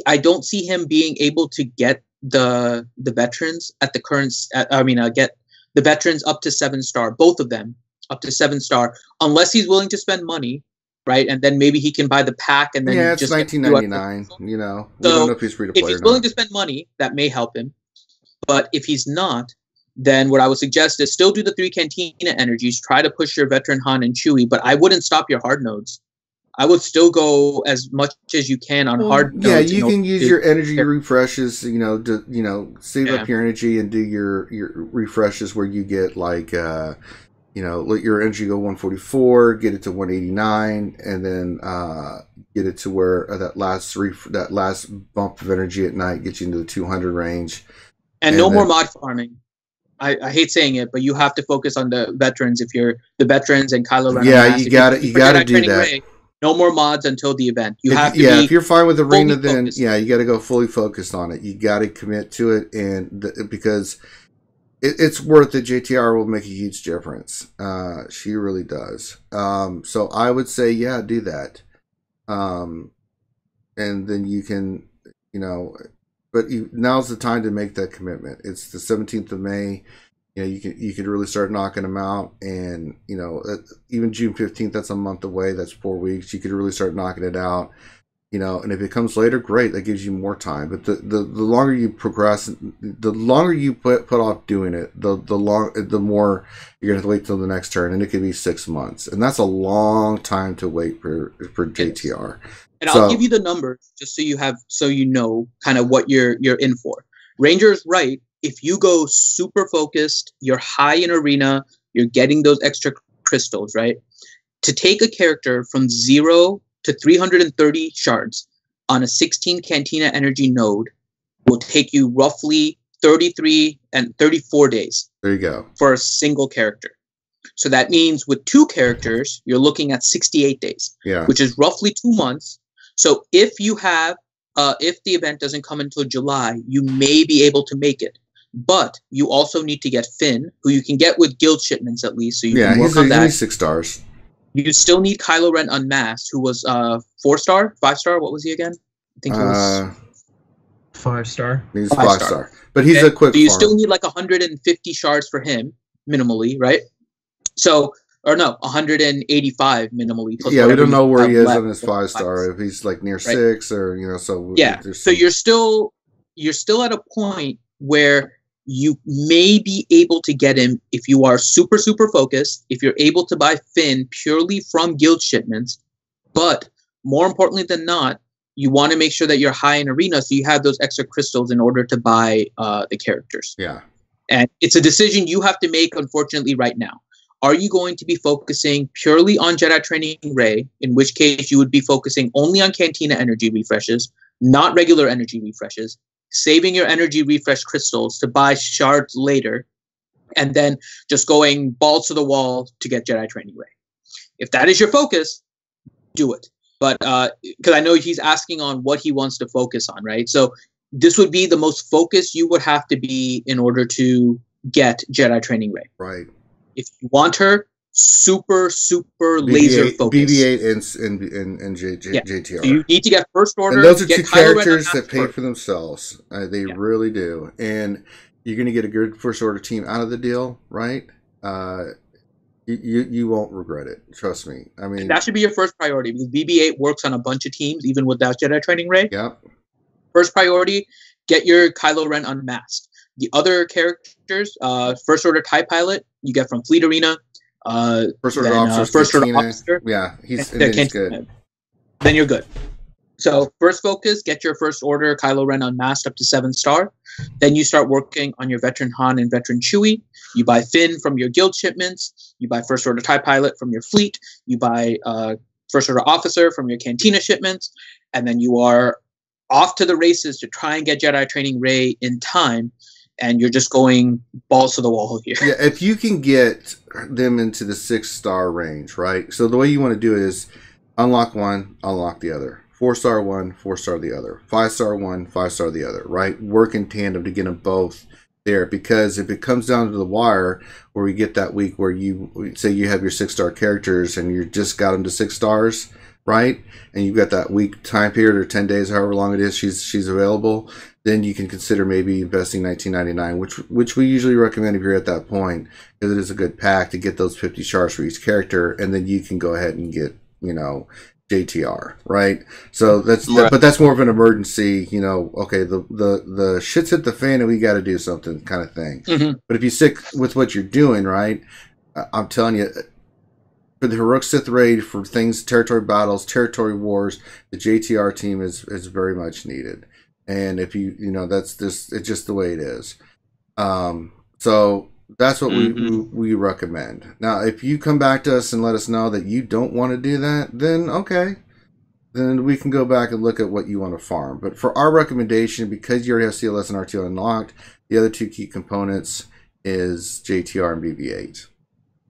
S2: I don't see him being able to get the veterans at the current. Get the veterans up to 7-star, both of them up to 7-star, unless he's willing to spend money. Right, and then maybe he can buy the pack, and then
S1: it's just $19.99. You know, we don't know if he's free to play.
S2: If he's willing to spend money, that may help him. But if he's not, then what I would suggest is still do the 3 Cantina energies. Try to push your veteran Han and Chewie, but I wouldn't stop your hard nodes. I would still go as much as you can on hard nodes.
S1: Yeah, you can use your energy refreshes. To save up your energy and do your refreshes where you get like. Let your energy go 144, get it to 189, and then get it to where that last bump of energy at night gets you into the 200 range.
S2: And no more mod farming. I hate saying it, but you have to focus on the veterans. If you're the veterans and Kylo Ren.
S1: Yeah, you got to do that.
S2: Ray, no more mods until the event. You have to.
S1: Yeah, if you're fine with Arena, then you got to go fully focused on it. You got to commit to it, and because. It's worth it. JTR will make a huge difference. She really does. So I would say, do that. And then you can, but now's the time to make that commitment. It's the 17th of May. You could really start knocking them out. And, even June 15th, that's a month away. That's 4 weeks. You could really start knocking it out. And if it comes later, great. That gives you more time. But the longer you progress, the longer you put off doing it, the more you're gonna have to wait till the next turn, and it could be 6 months, and that's a long time to wait for JTR.
S2: And I'll give you the numbers just so you know kind of what you're in for. Ranger's right. If you go super focused, you're high in Arena, you're getting those extra crystals, right? To take a character from 0 to 330 shards on a 16 Cantina energy node will take you roughly 33 and 34 days.
S1: There you go.
S2: For a single character. So that means with 2 characters, you're looking at 68 days.
S1: Yeah.
S2: Which is roughly 2 months. So if you have, if the event doesn't come until July, you may be able to make it. But you also need to get Finn, who you can get with guild shipments at least. So you can work on that.
S1: He's 6 stars.
S2: You still need Kylo Ren Unmasked, who was 4-star, 5-star. What was he again? I think he was
S5: 5-star.
S1: He's 5-star, but he's a quick.
S2: So you still need like 150 shards for him minimally, right? So or no, 185 minimally. Plus
S1: Yeah, we
S2: whatever
S1: don't know
S2: you
S1: where
S2: have
S1: he is
S2: left
S1: on his
S2: for
S1: 5-star. If he's like near
S2: Right.
S1: 6, or so.
S2: Yeah.
S1: there's
S2: So
S1: some-
S2: you're still at a point where you may be able to get him if you are super, super focused, if you're able to buy Finn purely from guild shipments. But more importantly than not, you want to make sure that you're high in arena so you have those extra crystals in order to buy the characters.
S1: Yeah.
S2: And it's a decision you have to make, unfortunately, right now. Are you going to be focusing purely on Jedi Training Ray, in which case you would be focusing only on Cantina energy refreshes, not regular energy refreshes, saving your energy refresh crystals to buy shards later, and then just going balls to the wall to get Jedi Training Ray? If that is your focus, do it. But because I know he's asking on what he wants to focus on, right? So this would be the most focused you would have to be in order to get Jedi Training Ray.
S1: Right.
S2: If you want her, super laser focused.
S1: BB-8 and
S2: Yeah.
S1: JTR.
S2: So you need to get first order.
S1: And those are
S2: get
S1: two
S2: Kylo Ren
S1: characters
S2: on
S1: that pay
S2: first.
S1: for themselves. They
S2: Yeah.
S1: really do. And you're going to get a good first order team out of the deal, right? You won't regret it. Trust me. I mean,
S2: That should be your first priority because BB-8 works on a bunch of teams even without Jedi Training Ray.
S1: Yep.
S2: First priority, get your Kylo Ren unmasked. The other characters, First Order TIE Pilot, you get from Fleet Arena.
S1: First order
S2: then,
S1: officer.
S2: First Order
S1: Cantina.
S2: officer.
S1: Yeah, he's
S2: Cantina.
S1: good.
S2: Then you're good. So first focus, get your First Order Kylo Ren unmasked up to 7-star. Then you start working on your Veteran Han and Veteran Chewie. You buy Finn from your guild shipments. You buy First Order TIE Pilot from your fleet. You buy First Order Officer from your Cantina shipments. And then you are off to the races to try and get Jedi Training Ray in time. And you're just going balls to the wall here.
S1: Yeah, if you can get them into the 6-star range, right? So the way you want to do it is unlock one, unlock the other. 4-star one, 4-star the other. 5-star one, 5-star the other, right? Work in tandem to get them both there. Because if it comes down to the wire, where we get that week where you say you have your 6-star characters and you just got them to 6 stars, right? And you've got that week time period or 10 days, however long it is she's available, then you can consider maybe investing $19.99, which we usually recommend if you're at that point, because it is a good pack to get those 50 shards for each character, and then you can go ahead and get, JTR, right? So but that's more of an emergency, okay, the shit's hit the fan and we got to do something kind of thing.
S2: Mm-hmm.
S1: But if you stick with what you're doing, right, I'm telling you, for the Heroic Sith Raid, for things, territory battles, territory wars, the JTR team is very much needed. And if that's just, it's just the way it is. So that's what we recommend. Now, if you come back to us and let us know that you don't want to do that, then okay. Then we can go back and look at what you want to farm. But for our recommendation, because you already have CLS and RTO unlocked, the other two key components is JTR and BB-8.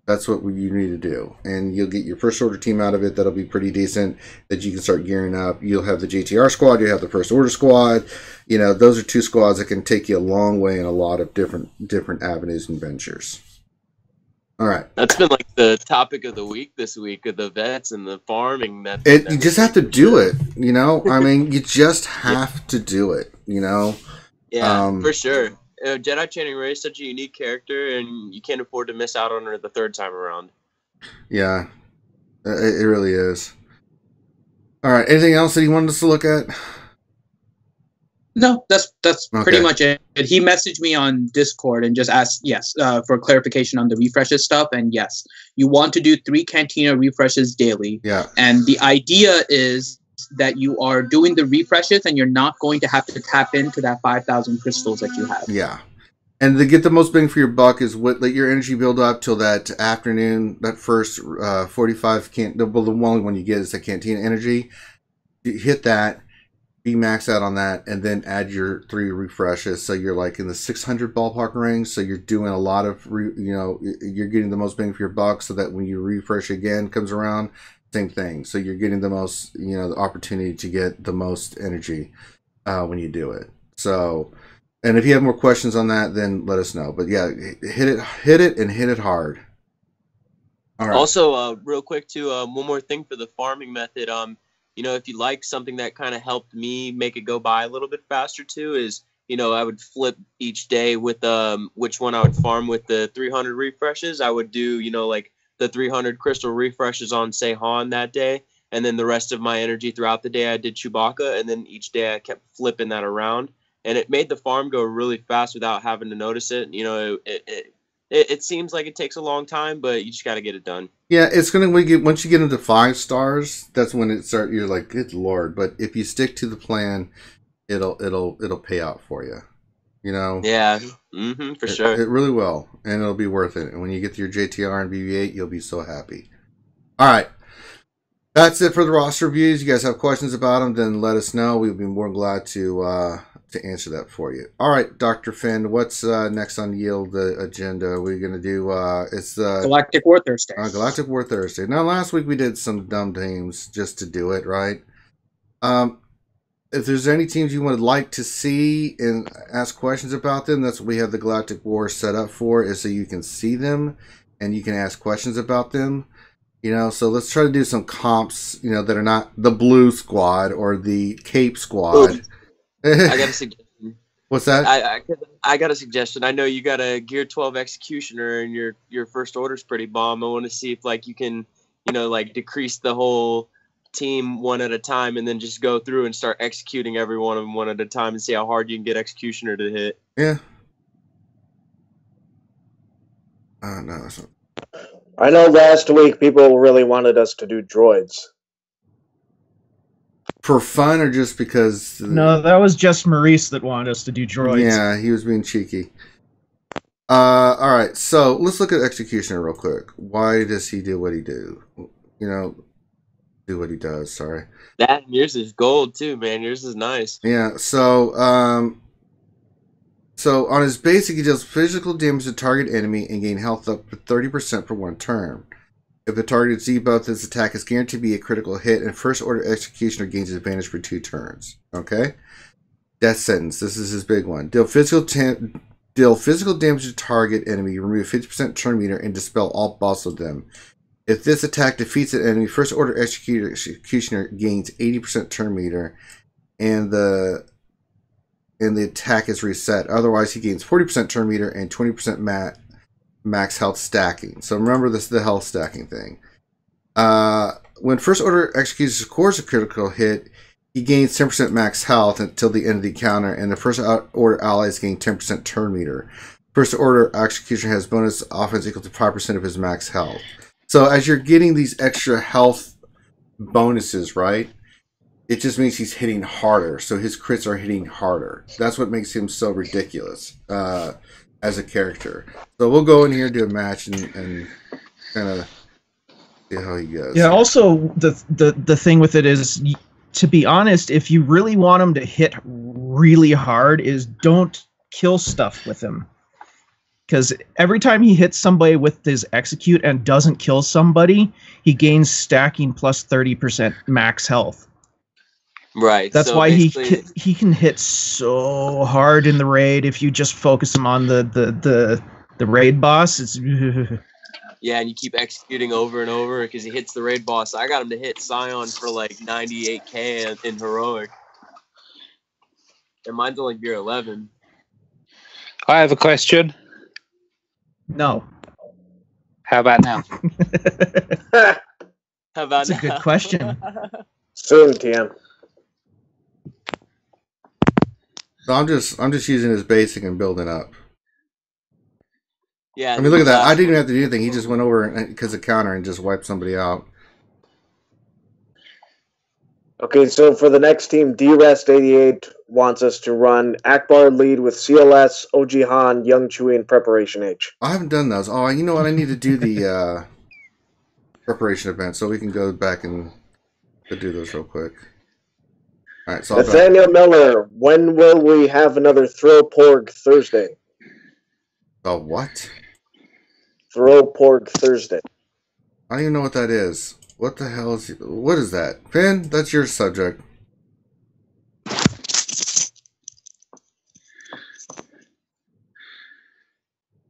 S1: That's what you need to do. And you'll get your first order team out of it. That'll be pretty decent, that you can start gearing up. You'll have the JTR squad. You'll have the first order squad. Those are two squads that can take you a long way in a lot of different avenues and ventures. All right.
S6: That's been like the topic of the week this week, of the vets and the farming.
S1: You just have to do it, I mean, you just have to do it,
S6: Yeah, for sure. Jedi Training Ray is such a unique character, and you can't afford to miss out on her the third time around.
S1: Yeah, it really is. All right, anything else that you wanted us to look at?
S2: No, that's
S1: Okay.
S2: pretty much it. He messaged me on Discord and just asked, for clarification on the refreshes stuff. And yes, you want to do 3 Cantina refreshes daily.
S1: Yeah.
S2: And the idea is that you are doing the refreshes and you're not going to have to tap into that 5,000 crystals that you have.
S1: Yeah. And to get the most bang for your buck is let your energy build up till that afternoon, that first 45 the only one you get is the Cantina energy. You hit that, be maxed out on that, and then add your 3 refreshes. So you're like in the 600 ballpark range. So you're doing a lot of, you're getting the most bang for your buck, so that when you refresh again comes around, same thing. So you're getting the most, the opportunity to get the most energy when you do it. So, and if you have more questions on that, then let us know. But yeah, hit it and hit it hard. All right.
S6: Also, real quick too, one more thing for the farming method. If you like something that kind of helped me make it go by a little bit faster too, is I would flip each day with which one I would farm with the 300 refreshes. I would do like the 300 crystal refreshes on, say, Han that day, and then the rest of my energy throughout the day I did Chewbacca, and then each day I kept flipping that around, and it made the farm go really fast without having to notice it. You know, it seems like it takes a long time, but you just got to get it done.
S1: Yeah, it's gonna once you get into 5 stars, that's when it starts. You're like, good lord! But if you stick to the plan, it'll pay out for you. You know.
S6: Yeah, for sure.
S1: It really will, and it'll be worth it. And when you get to your JTR and BB-8, you'll be so happy. All right. That's it for the roster reviews. You guys have questions about them, then let us know. We'll be more than glad to answer that for you. All right, Dr. Finn, what's next on Yield agenda? We're going to do it's
S2: Galactic War Thursday.
S1: Galactic War Thursday. Now, last week we did some dumb teams just to do it, right? If there's any teams you would like to see and ask questions about them, that's what we have the Galactic War set up for, is so you can see them and you can ask questions about them. You know, so let's try to do some comps, you know, that are not the Blue Squad or the Cape Squad.
S6: I got a suggestion.
S1: What's that?
S6: I got a suggestion. I know you got a Gear 12 Executioner and your first order's pretty bomb. I want to see if, like, you can, you know, like, decrease the whole team one at a time and then just go through and start executing every one of them one at a time and see how hard you can get Executioner to hit.
S1: Yeah. No, that's not.
S4: I know last week people really wanted us to do droids.
S1: For fun or just because...
S5: No, that was just Maurice that wanted us to do droids.
S1: Yeah, he was being cheeky. Alright, so let's look at Executioner real quick. Why does he do what he do? You know, do what he does, sorry.
S6: That, yours is gold too, man. Yours is nice.
S1: Yeah, so on his basic, he deals physical damage to target enemy and gain health up to 30% for 1 turn. If the target Z both, this attack is guaranteed to be a critical hit, and First Order Executioner gains advantage for 2 turns. Okay? Death Sentence. This is his big one. Deal physical damage to target enemy, remove 50% turn meter, and dispel all boss of them. If this attack defeats an enemy, First Order Executioner gains 80% turn meter, and the attack is reset. Otherwise, he gains 40% turn meter and 20% max health stacking. So remember, this is the health stacking thing. When First Order Executioner scores a critical hit, he gains 10% max health until the end of the encounter, and the First Order allies gain 10% turn meter. First Order Executioner has bonus offense equal to 5% of his max health. So as you're getting these extra health bonuses, right, it just means he's hitting harder. So his crits are hitting harder. That's what makes him so ridiculous as a character. So we'll go in here, do a match, and kind of see how he goes.
S5: Yeah, also, the thing with it is, to be honest, if you really want him to hit really hard, is don't kill stuff with him. Because every time he hits somebody with his execute and doesn't kill somebody, he gains stacking plus 30% max health.
S6: Right.
S5: That's
S6: so
S5: why he can hit so hard in the raid if you just focus him on the raid boss. It's
S6: yeah, and you keep executing over and over because he hits the raid boss. I got him to hit Scion for like 98k in heroic, and mine's only Gear 11.
S3: I have a question.
S5: No.
S3: How about now?
S6: How about
S5: That's a good question.
S4: Soon, TM.
S1: So I'm just using his basic and building up.
S6: Yeah.
S1: I mean, look at that. I didn't even have to do anything. He just went over because of counter and just wiped somebody out.
S4: Okay, so for the next team, DREST88 wants us to run Akbar lead with CLS, OG Han, Young Chewie, and Preparation H.
S1: I haven't done those. Oh, you know what? I need to do the preparation event so we can go back and do those real quick. All right, so
S4: Nathaniel Miller, when will we have another Throw Porg Thursday?
S1: What?
S4: Throw Porg Thursday.
S1: I don't even know what that is. What the hell is... What is that? Finn, that's your subject.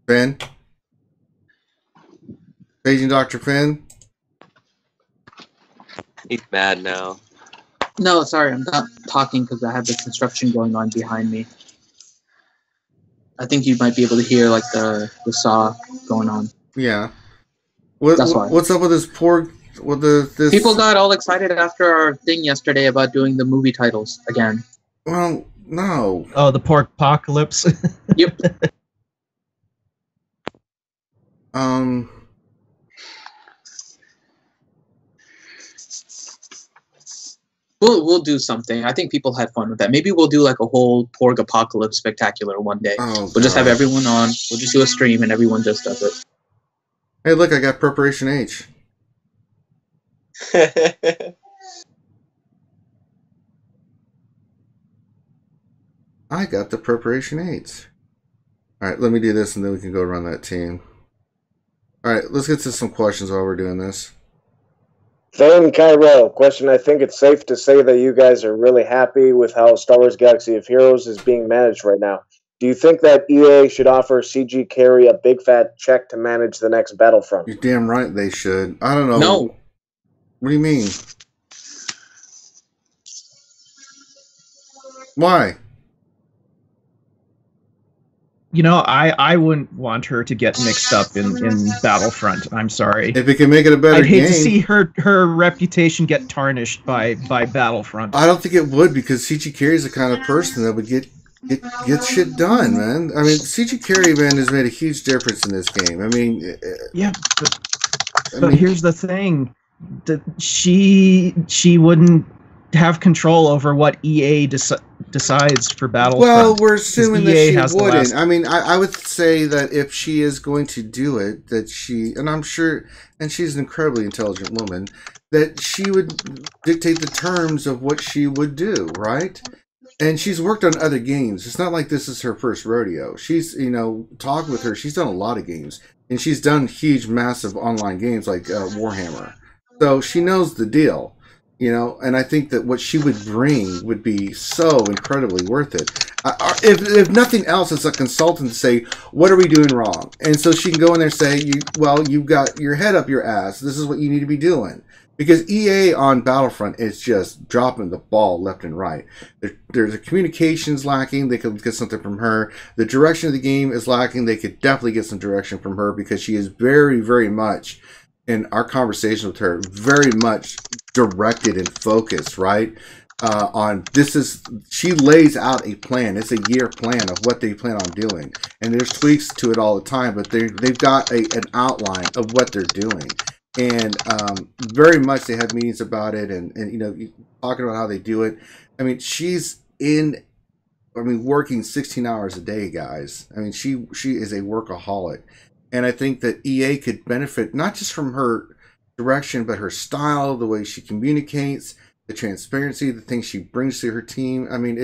S1: Finn? Paging Dr. Finn?
S6: He's mad now.
S2: No, sorry, I'm not talking because I have the construction going on behind me. I think you might be able to hear like the saw going on.
S1: Yeah.
S2: That's why.
S1: What's up with this poor? With this
S2: people got all excited after our thing yesterday about doing the movie titles again.
S1: Well, no.
S5: Oh, the pork apocalypse.
S2: Yep. We'll do something. I think people had fun with that. Maybe we'll do like a whole Porg Apocalypse spectacular one day.
S1: Oh,
S2: we'll just have everyone on. We'll just do a stream and everyone just does it.
S1: Hey, look, I got Preparation H. I got the Preparation H. All right, let me do this and then we can go run that team. All right, let's get to some questions while we're doing this.
S4: Van Cairo, question. I think it's safe to say that you guys are really happy with how Star Wars Galaxy of Heroes is being managed right now. Do you think that EA should offer CG Carey a big fat check to manage the next Battlefront?
S1: You're damn right they should. I don't know.
S2: No.
S1: What do you mean? Why?
S5: You know, I wouldn't want her to get mixed up in Battlefront. I'm sorry.
S1: If it can make it a better game.
S5: I'd hate to see her reputation get tarnished by Battlefront.
S1: I don't think it would, because CG Carey is the kind of person that would get shit done, man. I mean, CG Carey, man, has made a huge difference in this game. I mean,
S5: yeah, but here's the thing: that she wouldn't have control over what EA decides for Battlefront.
S1: Well, we're assuming
S5: EA
S1: that she wouldn't. I mean, I would say that if she is going to do it, that she, and I'm sure, and she's an incredibly intelligent woman, that she would dictate the terms of what she would do, right? And she's worked on other games. It's not like this is her first rodeo. She's, talk with her. She's done a lot of games. And she's done huge, massive online games like Warhammer. So she knows the deal. And I think that what she would bring would be so incredibly worth it. If nothing else, it's a consultant to say, what are we doing wrong? And so she can go in there and say, you've got your head up your ass. This is what you need to be doing. Because EA on Battlefront is just dropping the ball left and right. There's a communications lacking. They could get something from her. The direction of the game is lacking. They could definitely get some direction from her, because she is very, very much, in our conversation with her, very much directed and focused, right? She lays out a plan. It's a year plan of what they plan on doing. And there's tweaks to it all the time, but they've got an outline of what they're doing. And very much they have meetings about it, and talking about how they do it. I mean, she's working 16 hours a day, guys. I mean, she is a workaholic. And I think that EA could benefit not just from her direction, but her style, the way she communicates, the transparency, the things she brings to her team. I mean,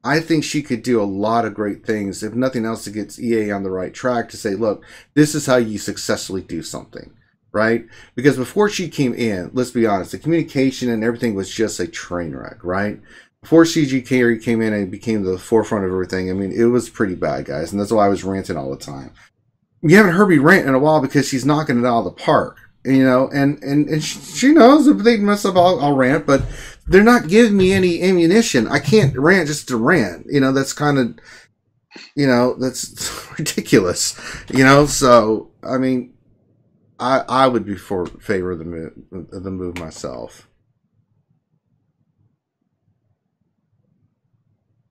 S1: I think she could do a lot of great things, if nothing else, to get EA on the right track, to say, look, this is how you successfully do something, right? Because before she came in, let's be honest, the communication and everything was just a train wreck, right? Before CG Carey came in and became the forefront of everything, I mean, it was pretty bad, guys, and that's why I was ranting all the time. You haven't heard me rant in a while, because she's knocking it out of the park, and she knows if they mess up, I'll rant, but they're not giving me any ammunition. I can't rant just to rant. That's kind of, that's ridiculous. So I mean, I would be for favor of the move myself.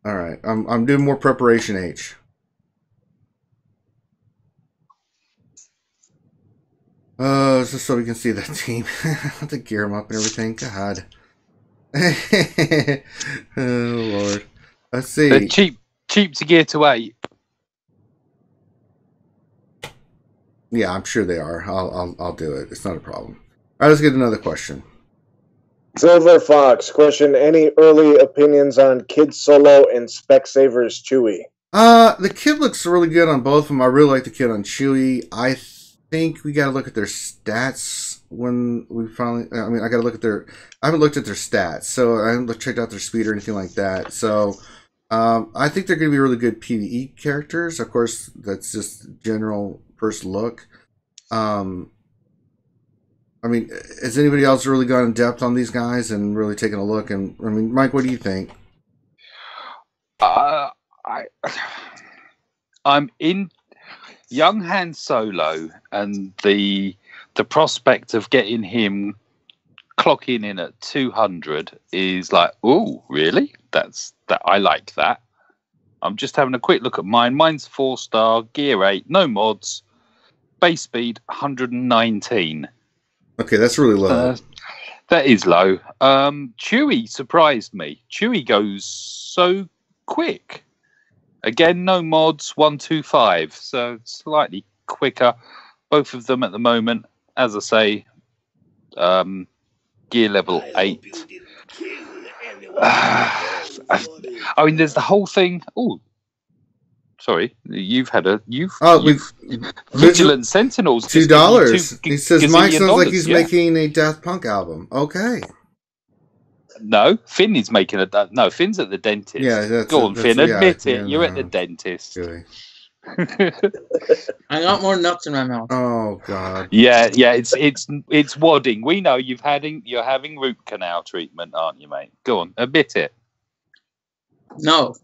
S1: All right, I'm doing more Preparation H. Just so we can see that team. I have to gear them up and everything. God. Oh, Lord. Let's see.
S3: They're cheap to gear to 8.
S1: Yeah, I'm sure they are. I'll do it. It's not a problem. All right, let's get another question.
S4: Silver Fox, question. Any early opinions on Kid Solo and Specsavers Chewie?
S1: The kid looks really good on both of them. I really like the kid on Chewie. I think we got to look at their stats when we finally. I mean, I got to look at their. I haven't looked at their stats, so I haven't checked out their speed or anything like that. So, I think they're going to be really good PvE characters. Of course, that's just general first look. I mean, has anybody else really gone in depth on these guys and really taken a look? And I mean, Mike, what do you think?
S3: I'm in young Han Solo and the
S8: the prospect of getting him clocking in at 200 is like, oh, really? That I like that. I'm just having a quick look at mine. Mine's 4-star, gear 8, no mods, base speed 119.
S1: Okay, that's really low.
S8: That is low. Chewy surprised me. Chewy goes so quick. Again, no mods, 125, so slightly quicker. Both of them at the moment, as I say, gear level 8. I mean, there's the whole thing. Oh, sorry, you've Vigilant Sentinels.
S1: $2. He says Mike sounds like he's making a Daft Punk album. Okay.
S8: No, Finn is making no, Finn's at the dentist.
S1: Yeah,
S8: go on, Finn, admit it. You're at the dentist.
S1: Really.
S2: I got more nuts in my mouth.
S1: Oh God.
S8: Yeah, it's wadding. We know you're having root canal treatment, aren't you, mate? Go on, admit it.
S2: No.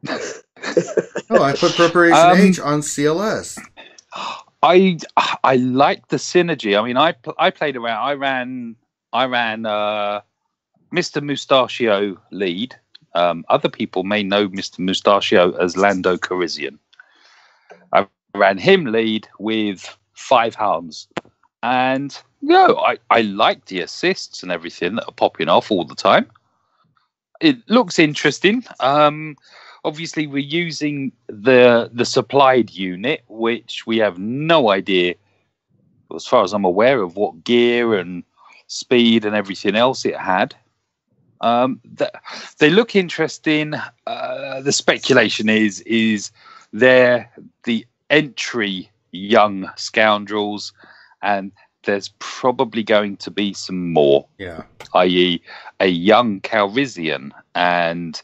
S1: Oh, I put Preparation H on CLS.
S8: I like the synergy. I mean, I played around. I ran Mr. Mustachio lead. Other people may know Mr. Mustachio as Lando Calrissian. I ran him lead with 5 hounds, and I like the assists and everything that are popping off all the time. It looks interesting. Obviously, we're using the supplied unit, which we have no idea, as far as I'm aware, of what gear and speed and everything else it had. They look interesting. The speculation is they're the entry young scoundrels, and there's probably going to be some more.
S1: Yeah.
S8: I.e., a young Calrissian, and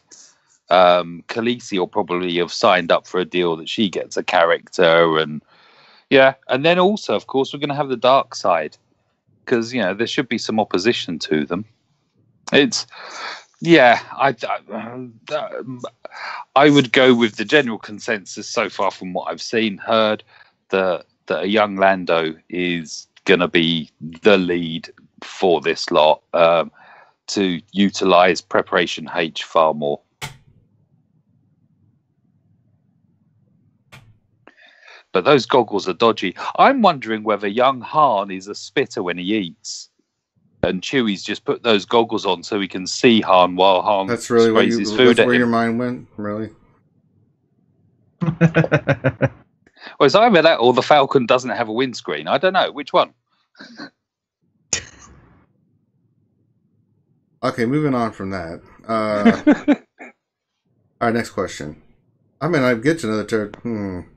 S8: Khaleesi will probably have signed up for a deal that she gets a character, and then also, of course, we're going to have the dark side, because there should be some opposition to them. I would go with the general consensus so far from what I've seen, heard, that a young Lando is going to be the lead for this lot, to utilize Preparation H far more. But those goggles are dodgy. I'm wondering whether young Han is a spitter when he eats, and Chewie's just put those goggles on so he can see Han while Han sprays his food at him.
S1: Your mind went, really?
S8: Well, it's either that or the Falcon doesn't have a windscreen. I don't know. Which one?
S1: Okay, moving on from that. All right, next question. I mean, I get to another turn.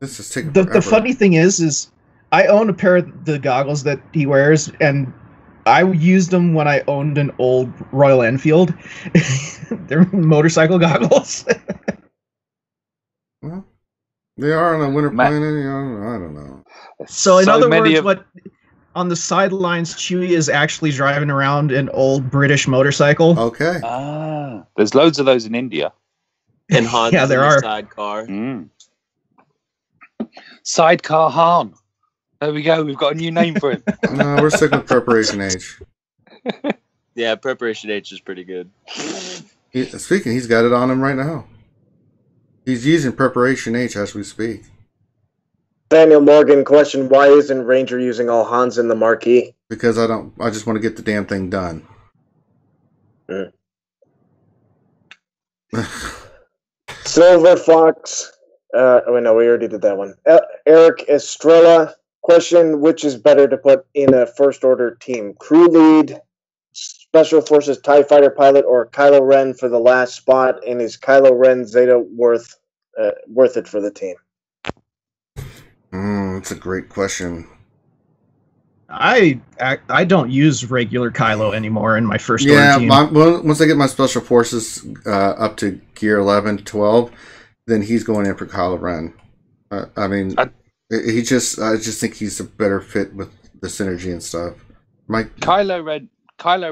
S1: This is taking forever.
S5: The funny thing is I own a pair of the goggles that he wears, and I used them when I owned an old Royal Enfield. They're motorcycle goggles.
S1: Well, they are on a winter plane. I don't know.
S5: So in other words, what on the sidelines, Chewie is actually driving around an old British motorcycle.
S1: Okay.
S8: There's loads of those in India.
S7: And Han's
S5: yeah, there are.
S7: Sidecar.
S8: Sidecar Han. There we go. We've got a new name for him.
S1: No, we're sticking with Preparation H.
S7: Yeah, Preparation H is pretty good.
S1: He's got it on him right now. He's using Preparation H as we speak.
S4: Daniel Morgan question: why isn't Ranger using all Hans in the marquee?
S1: Because I just want to get the damn thing done.
S4: Silver Fox. No, we already did that one. Eric Estrella question: which is better to put in a First Order team? Crew lead, Special Forces TIE Fighter pilot, or Kylo Ren for the last spot? And is Kylo Ren Zeta worth it for the team?
S1: That's a great question.
S5: I don't use regular Kylo anymore in my First Order team.
S1: Once I get my Special Forces up to gear 11, 12, then he's going in for Kylo Ren. I just think he's a better fit with the synergy and stuff.
S8: Kylo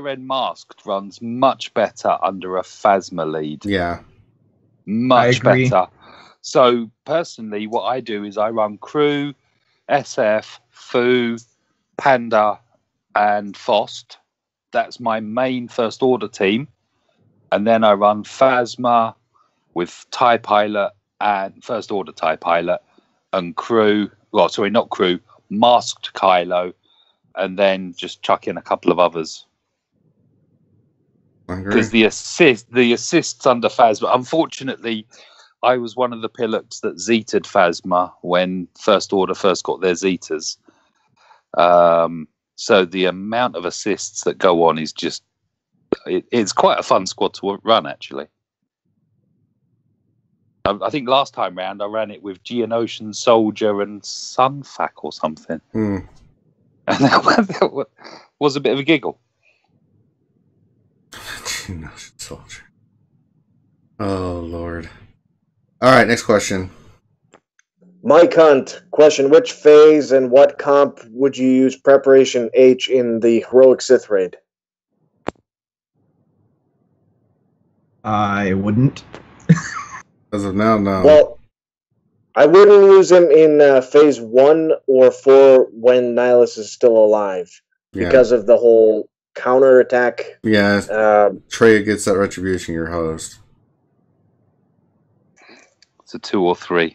S8: Ren masked runs much better under a Phasma lead.
S1: Yeah,
S8: much better. So personally, what I do is I run crew, SF, Foo, Panda, and Fost. That's my main first order team. And then I run Phasma with TIE Pilot and first order TIE Pilot and crew. Well, sorry, not crew, masked Kylo, and then just chuck in a couple of others. Because the assists under Phasma, unfortunately, I was one of the pilots that Zeta'd Phasma when First Order first got their Zetas. So the amount of assists that go on is just, it's quite a fun squad to run, actually. I think last time round I ran it with Geonosian Soldier and Sunfac or something. And that was a bit of a giggle.
S1: Geonosian Soldier. Oh, Lord. All right, next question.
S4: Mike Hunt, question: which phase and what comp would you use Preparation H in the Heroic Sith Raid?
S5: I wouldn't.
S1: As of now, no.
S4: Well, I wouldn't use him in Phase 1 or 4 when Nihilus is still alive because of the whole counterattack.
S1: Yeah, Trey gets that retribution, your host.
S8: It's a 2 or 3.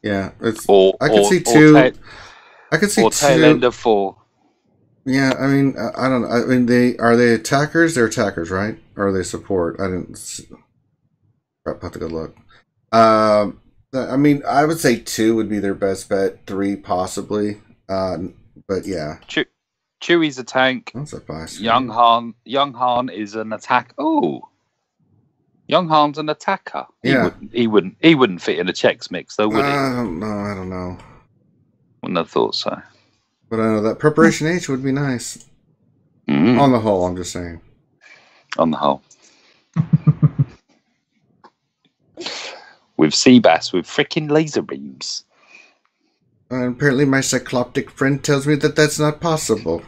S1: Yeah, it's. I could see 2. I could see 2.
S8: Tail end of 4.
S1: Yeah, I mean, I don't know. I mean, are they attackers? They're attackers, right? Or are they support? I didn't. I'll have to go look. I mean, I would say 2 would be their best bet. 3 possibly. But yeah.
S8: Chewie's a tank.
S1: That's a bias.
S8: Young Han is an attack. Oh, Young Han's an attacker. He wouldn't fit in a Chex Mix though, would he?
S1: I don't know.
S8: Wouldn't have thought so.
S1: But I know that Preparation H would be nice. On the whole, I'm just saying.
S8: On the whole. With Seabass with freaking laser beams.
S1: Apparently my cycloptic friend tells me that that's not possible.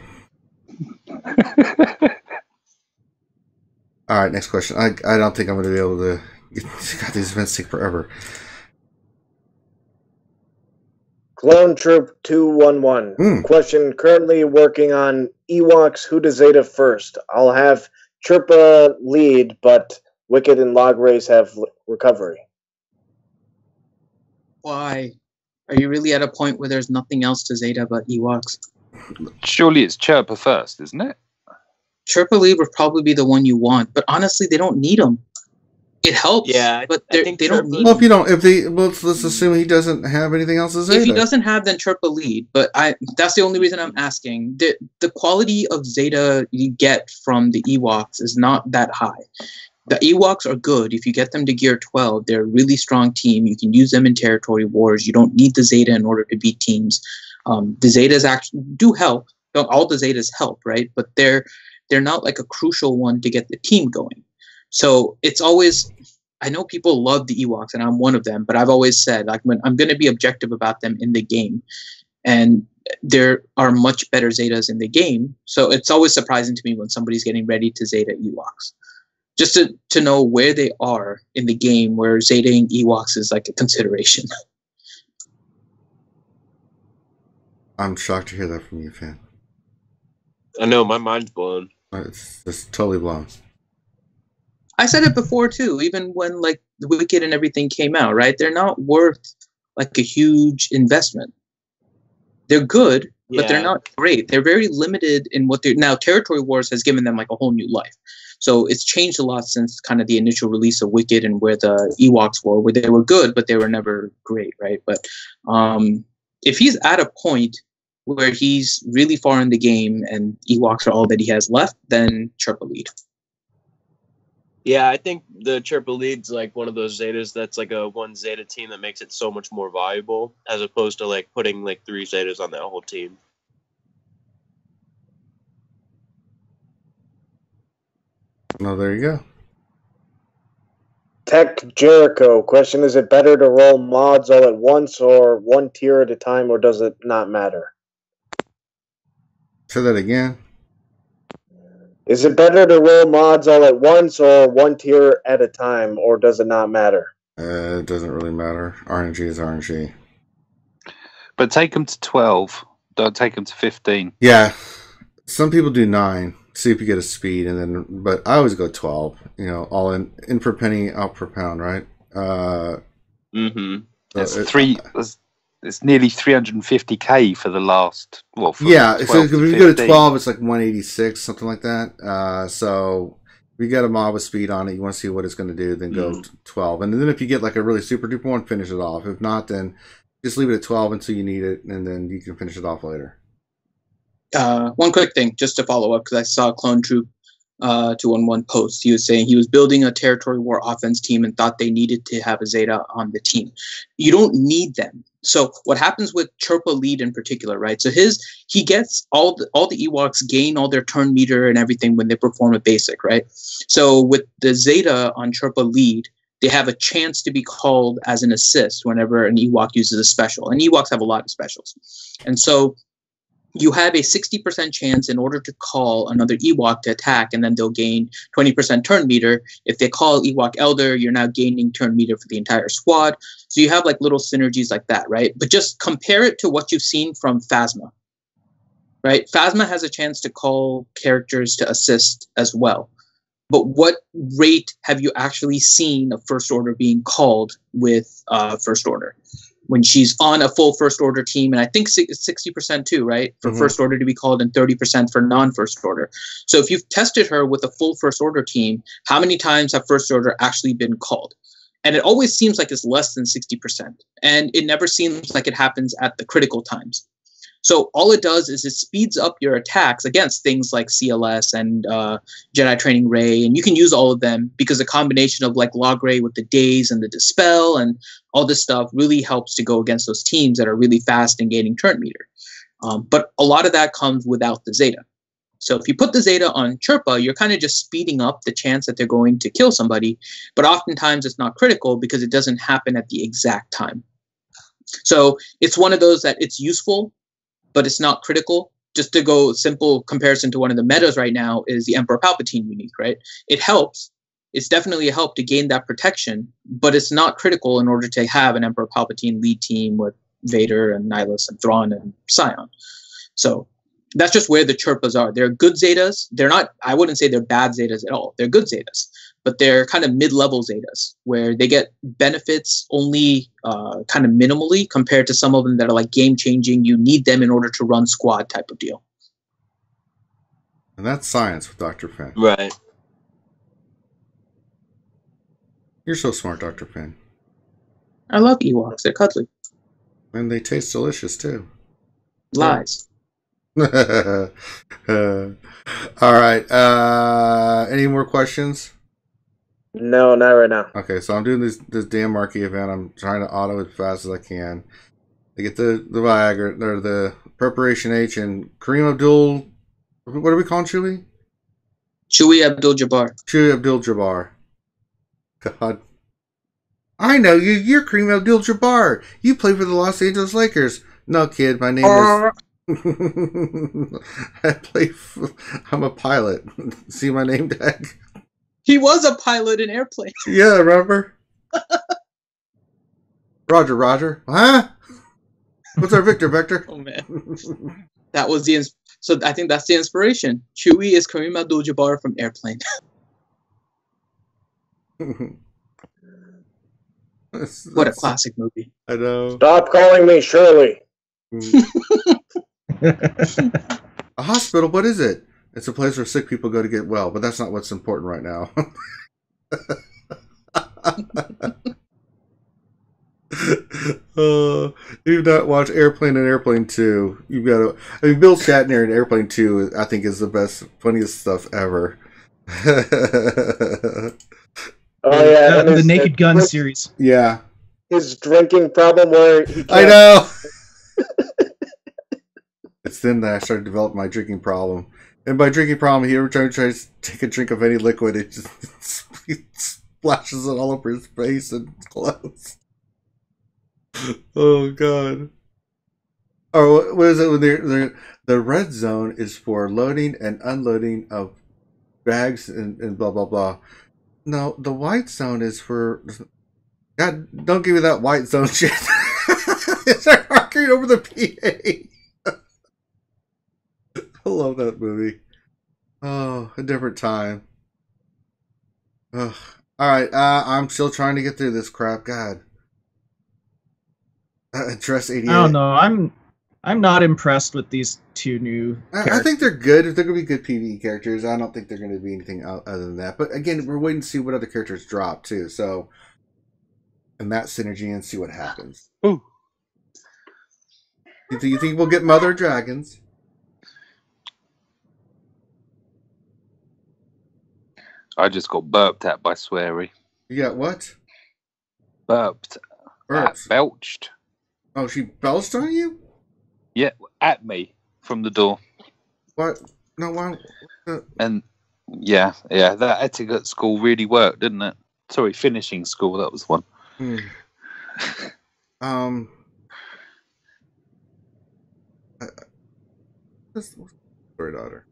S1: Alright, next question. I don't think I'm going to be able to... God, these events take forever.
S4: Clone Troop 211. Question: currently working on Ewoks Who to Zeta first. I'll have Chirpa lead, but Wicked and Log Race have recovery.
S2: Why? Are you really at a point where there's nothing else to Zeta but Ewoks?
S8: Surely it's Chirpa first, isn't it?
S2: Chirpa lead would probably be the one you want, but honestly, they don't need them. It helps, but they don't need.
S1: Well, let's assume he doesn't have anything else to Zeta.
S2: If he doesn't have, then Chirpa lead. But that's the only reason I'm asking. The quality of Zeta you get from the Ewoks is not that high. The Ewoks are good. If you get them to Gear 12, they're a really strong team. You can use them in territory wars. You don't need the Zeta in order to beat teams. The Zetas actually do help. All the Zetas help, right? But they're not like a crucial one to get the team going. So it's always, I know people love the Ewoks, and I'm one of them, but I've always said, like, I'm going to be objective about them in the game. And there are much better Zetas in the game. So it's always surprising to me when somebody's getting ready to Zeta Ewoks. Just to know where they are in the game, where Zeta-ing Ewoks is like a consideration.
S1: I'm shocked to hear that from you, fan.
S6: I know, my mind's blown.
S1: It's totally blown.
S2: I said it before too, even when like the Wicked and everything came out, right? They're not worth like a huge investment. They're good, but they're not great. They're very limited in what they're now. Territory Wars has given them like a whole new life. So it's changed a lot since kind of the initial release of Wicked and where the Ewoks were, where they were good, but they were never great, right? But if he's at a point where he's really far in the game and Ewoks are all that he has left, then Chirpa lead.
S6: Yeah, I think the Chirpa lead's like one of those Zetas that's like a one Zeta team that makes it so much more valuable as opposed to like putting like 3 Zetas on that whole team.
S1: Well, there you go.
S4: Tech Jericho. Question: is it better to roll mods all at once or one tier at a time, or does it not matter?
S1: Say that again.
S4: Is it better to roll mods all at once or one tier at a time, or does it not matter?
S1: It doesn't really matter. RNG is RNG.
S8: But take them to 12. Don't take them to 15.
S1: Yeah, some people do 9. See if you get a speed, and then. But I always go 12. You know, all in per penny, out per pound, right?
S8: It's nearly 350k for the last. Well,
S1: yeah. So if you go to
S8: 15.
S1: 12, it's like 186, something like that. So if you got a mob with speed on it, you want to see what it's going to do, then go to 12. And then if you get like a really super duper one, finish it off. If not, then just leave it at 12 until you need it, and then you can finish it off later.
S2: One quick thing, just to follow up, because I saw Clone Troop 211 post. He was saying he was building a territory war offense team and thought they needed to have a Zeta on the team. You don't need them. So what happens with Chirpa Lead in particular, right? So he gets all the Ewoks gain all their turn meter and everything when they perform a basic, right? So with the Zeta on Chirpa Lead, they have a chance to be called as an assist whenever an Ewok uses a special. And Ewoks have a lot of specials. And so you have a 60% chance in order to call another Ewok to attack, and then they'll gain 20% turn meter. If they call Ewok Elder, you're now gaining turn meter for the entire squad. So you have like little synergies like that, right? But just compare it to what you've seen from Phasma, right? Phasma has a chance to call characters to assist as well. But what rate have you actually seen of First Order being called with First Order? When she's on a full First Order team, and I think it's 60% too, right? For First Order to be called and 30% for non-First Order. So if you've tested her with a full First Order team, how many times have First Order actually been called? And it always seems like it's less than 60%. And it never seems like it happens at the critical times. So all it does is it speeds up your attacks against things like CLS and Jedi Training Ray, and you can use all of them because a combination of like Log Ray with the Daze and the Dispel and all this stuff really helps to go against those teams that are really fast and gaining turn meter. But a lot of that comes without the Zeta. So if you put the Zeta on Chirpa, you're kind of just speeding up the chance that they're going to kill somebody, but oftentimes it's not critical because it doesn't happen at the exact time. So it's one of those that it's useful, but it's not critical. Just to go simple comparison to one of the metas right now is the Emperor Palpatine unique, right? It helps. It's definitely a help to gain that protection, but it's not critical in order to have an Emperor Palpatine lead team with Vader and Nihilus and Thrawn and Scion. So that's just where the Chirpas are. They're good Zetas. They're not, I wouldn't say they're bad Zetas at all. They're good Zetas, but they're kind of mid-level Zetas where they get benefits only kind of minimally compared to some of them that are like game-changing. You need them in order to run squad type of deal.
S1: And that's science with Dr. Finn.
S6: Right.
S1: You're so smart, Dr. Finn.
S2: I love Ewoks. They're cuddly.
S1: And they taste delicious, too.
S2: Lies.
S1: All right. Any more questions?
S4: No, not right now.
S1: Okay, so I'm doing this damn marquee event. I'm trying to auto as fast as I can. I get the Viagra, or the Preparation H, and Kareem Abdul. What are we calling Chewie?
S2: Chewie Abdul-Jabbar.
S1: Chewie Abdul-Jabbar. God. I know you. You're Kareem Abdul-Jabbar. You play for the Los Angeles Lakers. No, kid. My name is... I'm a pilot. See my name tag?
S2: He was a pilot in Airplane.
S1: Yeah, remember? Roger. Huh? What's our Vector?
S2: Oh, man. That was so I think that's the inspiration. Chewie is Kareem Abdul-Jabbar from Airplane. What a classic movie.
S1: I know.
S4: Stop calling me Shirley.
S1: A hospital? What is it? It's a place where sick people go to get well, but that's not what's important right now. If you've not watched Airplane and Airplane 2, you've got to... I mean, Bill Shatner in Airplane 2, I think, is the best, funniest stuff ever.
S4: Oh, yeah.
S5: The Naked Gun series.
S1: Yeah.
S4: His drinking problem where he can't...
S1: I know! It's then that I started to develop my drinking problem. And by drinking problem, he every time he tries to take a drink of any liquid, it just he splashes it all over his face and clothes. Oh, God. Or what is it when the red zone is for loading and unloading of bags and blah, blah, blah. No, the white zone is for... God, don't give me that white zone shit. They're arguing over the PA. I love that movie. Oh, a different time. Ugh. All right, I'm still trying to get through this crap. God. Dress 88.
S5: I don't know. I'm not impressed with these two new
S1: I think they're good. They're going to be good PvE characters. I don't think they're going to be anything other than that. But again, we're waiting to see what other characters drop too. So, and that synergy and see what happens.
S8: Ooh.
S1: You think we'll get Mother Dragons?
S8: I just got burped at by Sweary.
S1: You got what?
S8: Burped.
S1: Burps.
S8: Belched.
S1: Oh, she belched on you?
S8: Yeah, at me from the door.
S1: What? No, why?
S8: And yeah, that etiquette school really worked, didn't it? Sorry, finishing school, that was one.
S1: Sorry, daughter.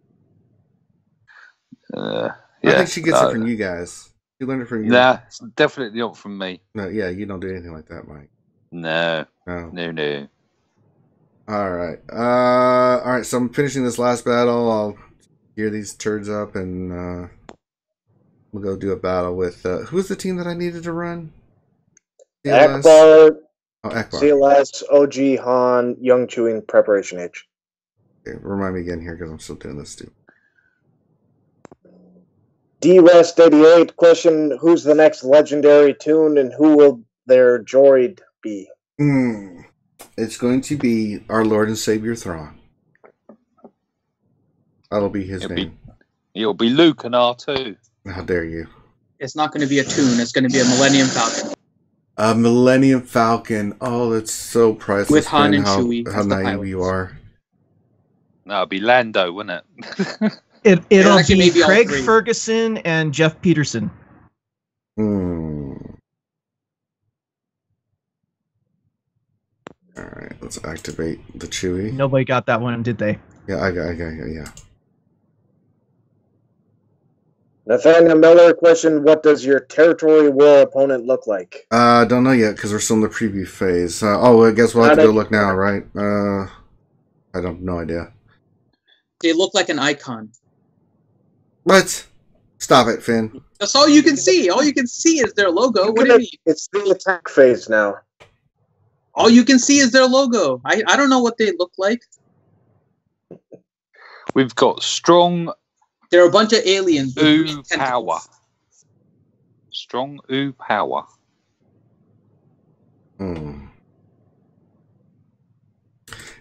S8: Yeah.
S1: I think she gets it from you guys. You learned it from you.
S8: Nah, it's definitely not from me.
S1: No, yeah, you don't do anything like that, Mike.
S8: No.
S1: No. All right. So I'm finishing this last battle. I'll gear these turds up, and we'll go do a battle with who's the team that I needed to run?
S4: CLS?
S1: Akbar. Oh, Akbar.
S4: CLS, OG, Han, Young Chewing, Preparation H.
S1: Okay, remind me again here because I'm still doing this too.
S4: D-Rest88 question: who's the next legendary tune, and who will their droid be?
S1: It's going to be our Lord and Savior Thrawn. That'll be his name.
S8: It'll be Luke and R2.
S1: How dare you?
S2: It's not going to be a tune. It's going to be a Millennium Falcon.
S1: A Millennium Falcon. Oh, that's so priceless.
S2: With Han and Chewie.
S1: How naive you are.
S8: No, it'll be Lando, wouldn't it?
S5: It'll be Craig Ferguson and Jeff Peterson.
S1: All right, let's activate the Chewie.
S5: Nobody got that one, did they?
S1: Yeah, I got yeah.
S4: Nathaniel Miller question: what does your territory war opponent look like?
S1: Don't know yet because we're still in the preview phase. I guess we'll have to go look now, right? I don't no idea.
S2: They look like an icon.
S1: What? Stop it, Finn.
S2: That's all you can see. All you can see is their logo. What do you mean?
S4: It's the attack phase now.
S2: All you can see is their logo. I don't know what they look like.
S8: We've got strong.
S2: They're a bunch of aliens.
S8: Ooh power. Strong ooh power.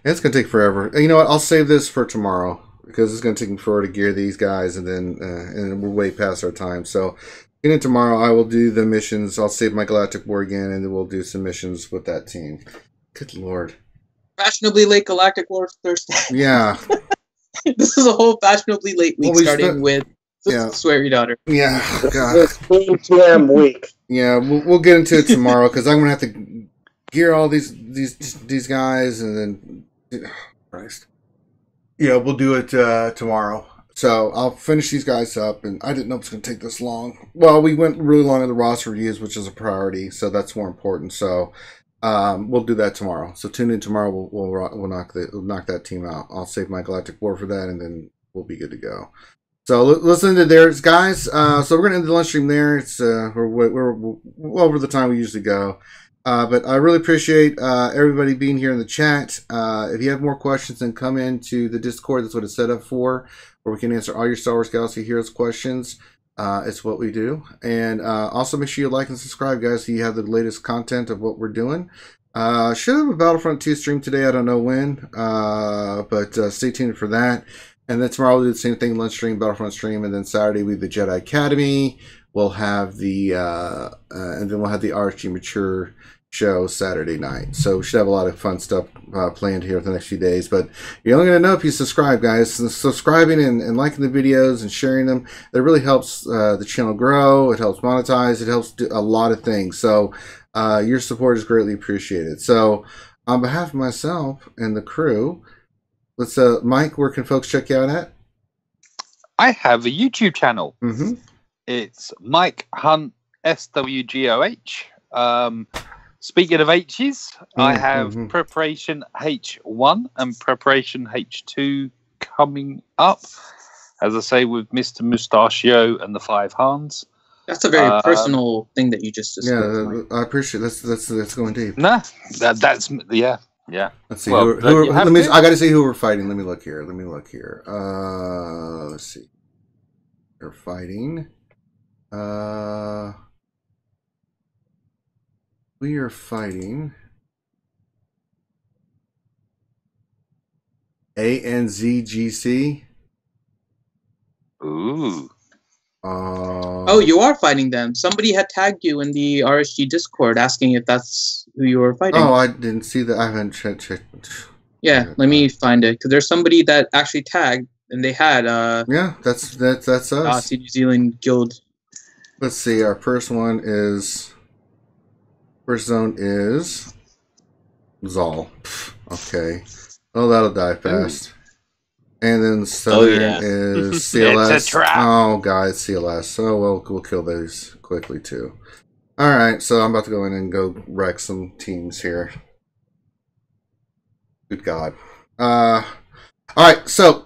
S1: It's gonna take forever. You know what? I'll save this for tomorrow because it's gonna take me forever to gear these guys, and then we're way past our time. So, in tomorrow, I will do the missions. I'll save my Galactic War again, and then we'll do some missions with that team. Good lord!
S2: Fashionably late Galactic War Thursday.
S1: Yeah.
S2: This is a whole fashionably late week, starting with Sweary Daughter.
S1: Yeah, God.
S4: It's 3 p.m. week.
S1: Yeah, we'll get into it tomorrow because I'm gonna have to gear all these guys, and then Christ. Yeah, we'll do it tomorrow. So I'll finish these guys up, and I didn't know it was going to take this long. Well, we went really long in the roster reviews, which is a priority, so that's more important. So we'll do that tomorrow. So tune in tomorrow. We'll knock that team out. I'll save my Galactic War for that, and then we'll be good to go. So listen to theirs, guys. So we're going to end the lunch stream there. It's we're over the time we usually go. But I really appreciate everybody being here in the chat. If you have more questions, then come into the Discord. That's what it's set up for, where we can answer all your Star Wars Galaxy Heroes questions. It's what we do. And also make sure you like and subscribe, guys, so you have the latest content of what we're doing. Should have a Battlefront 2 stream today. I don't know when, but stay tuned for that. And then tomorrow we'll do the same thing, lunch stream, Battlefront stream, and then Saturday we have the Jedi Academy. We'll have the and then we'll have the RSG Mature show Saturday night. So we should have a lot of fun stuff planned here for the next few days. But you're only going to know if you subscribe, guys. So subscribing and liking the videos and sharing them, that really helps the channel grow. It helps monetize. It helps do a lot of things. So your support is greatly appreciated. So on behalf of myself and the crew, let's Mike, where can folks check you out at?
S8: I have a YouTube channel.
S1: Mm-hmm.
S8: It's Mike Hunt SWGOH. Speaking of H's, I have Preparation H1 and Preparation H2 coming up. As I say, with Mr. Mustachio and the 5 Hans.
S2: That's a very personal thing that you just described.
S1: Yeah, I appreciate that's going deep.
S8: Nah, that's yeah.
S1: Let's see.
S8: Well,
S1: I got to see who we're fighting. Let me look here. Let's see. They're fighting. We are fighting ANZGC.
S8: Ooh.
S2: Oh, you are fighting them. Somebody had tagged you in the RSG Discord asking if that's who you were fighting.
S1: Oh, I didn't see that. I haven't checked.
S2: Yeah, let me find it because there's somebody that actually tagged and they had
S1: yeah, that's us.
S2: New Zealand Guild.
S1: Let's see. Our first zone is Zal. Okay. Oh, that'll die fast. And then southern is CLS.
S8: It's a trap.
S1: Oh, God, it's CLS. So we'll kill those quickly too. All right, so I'm about to go in and go wreck some teams here. Good God. All right, so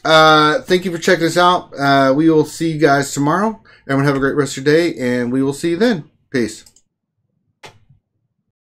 S1: thank you for checking us out. We will see you guys tomorrow. Everyone have a great rest of your day, and we will see you then. Peace.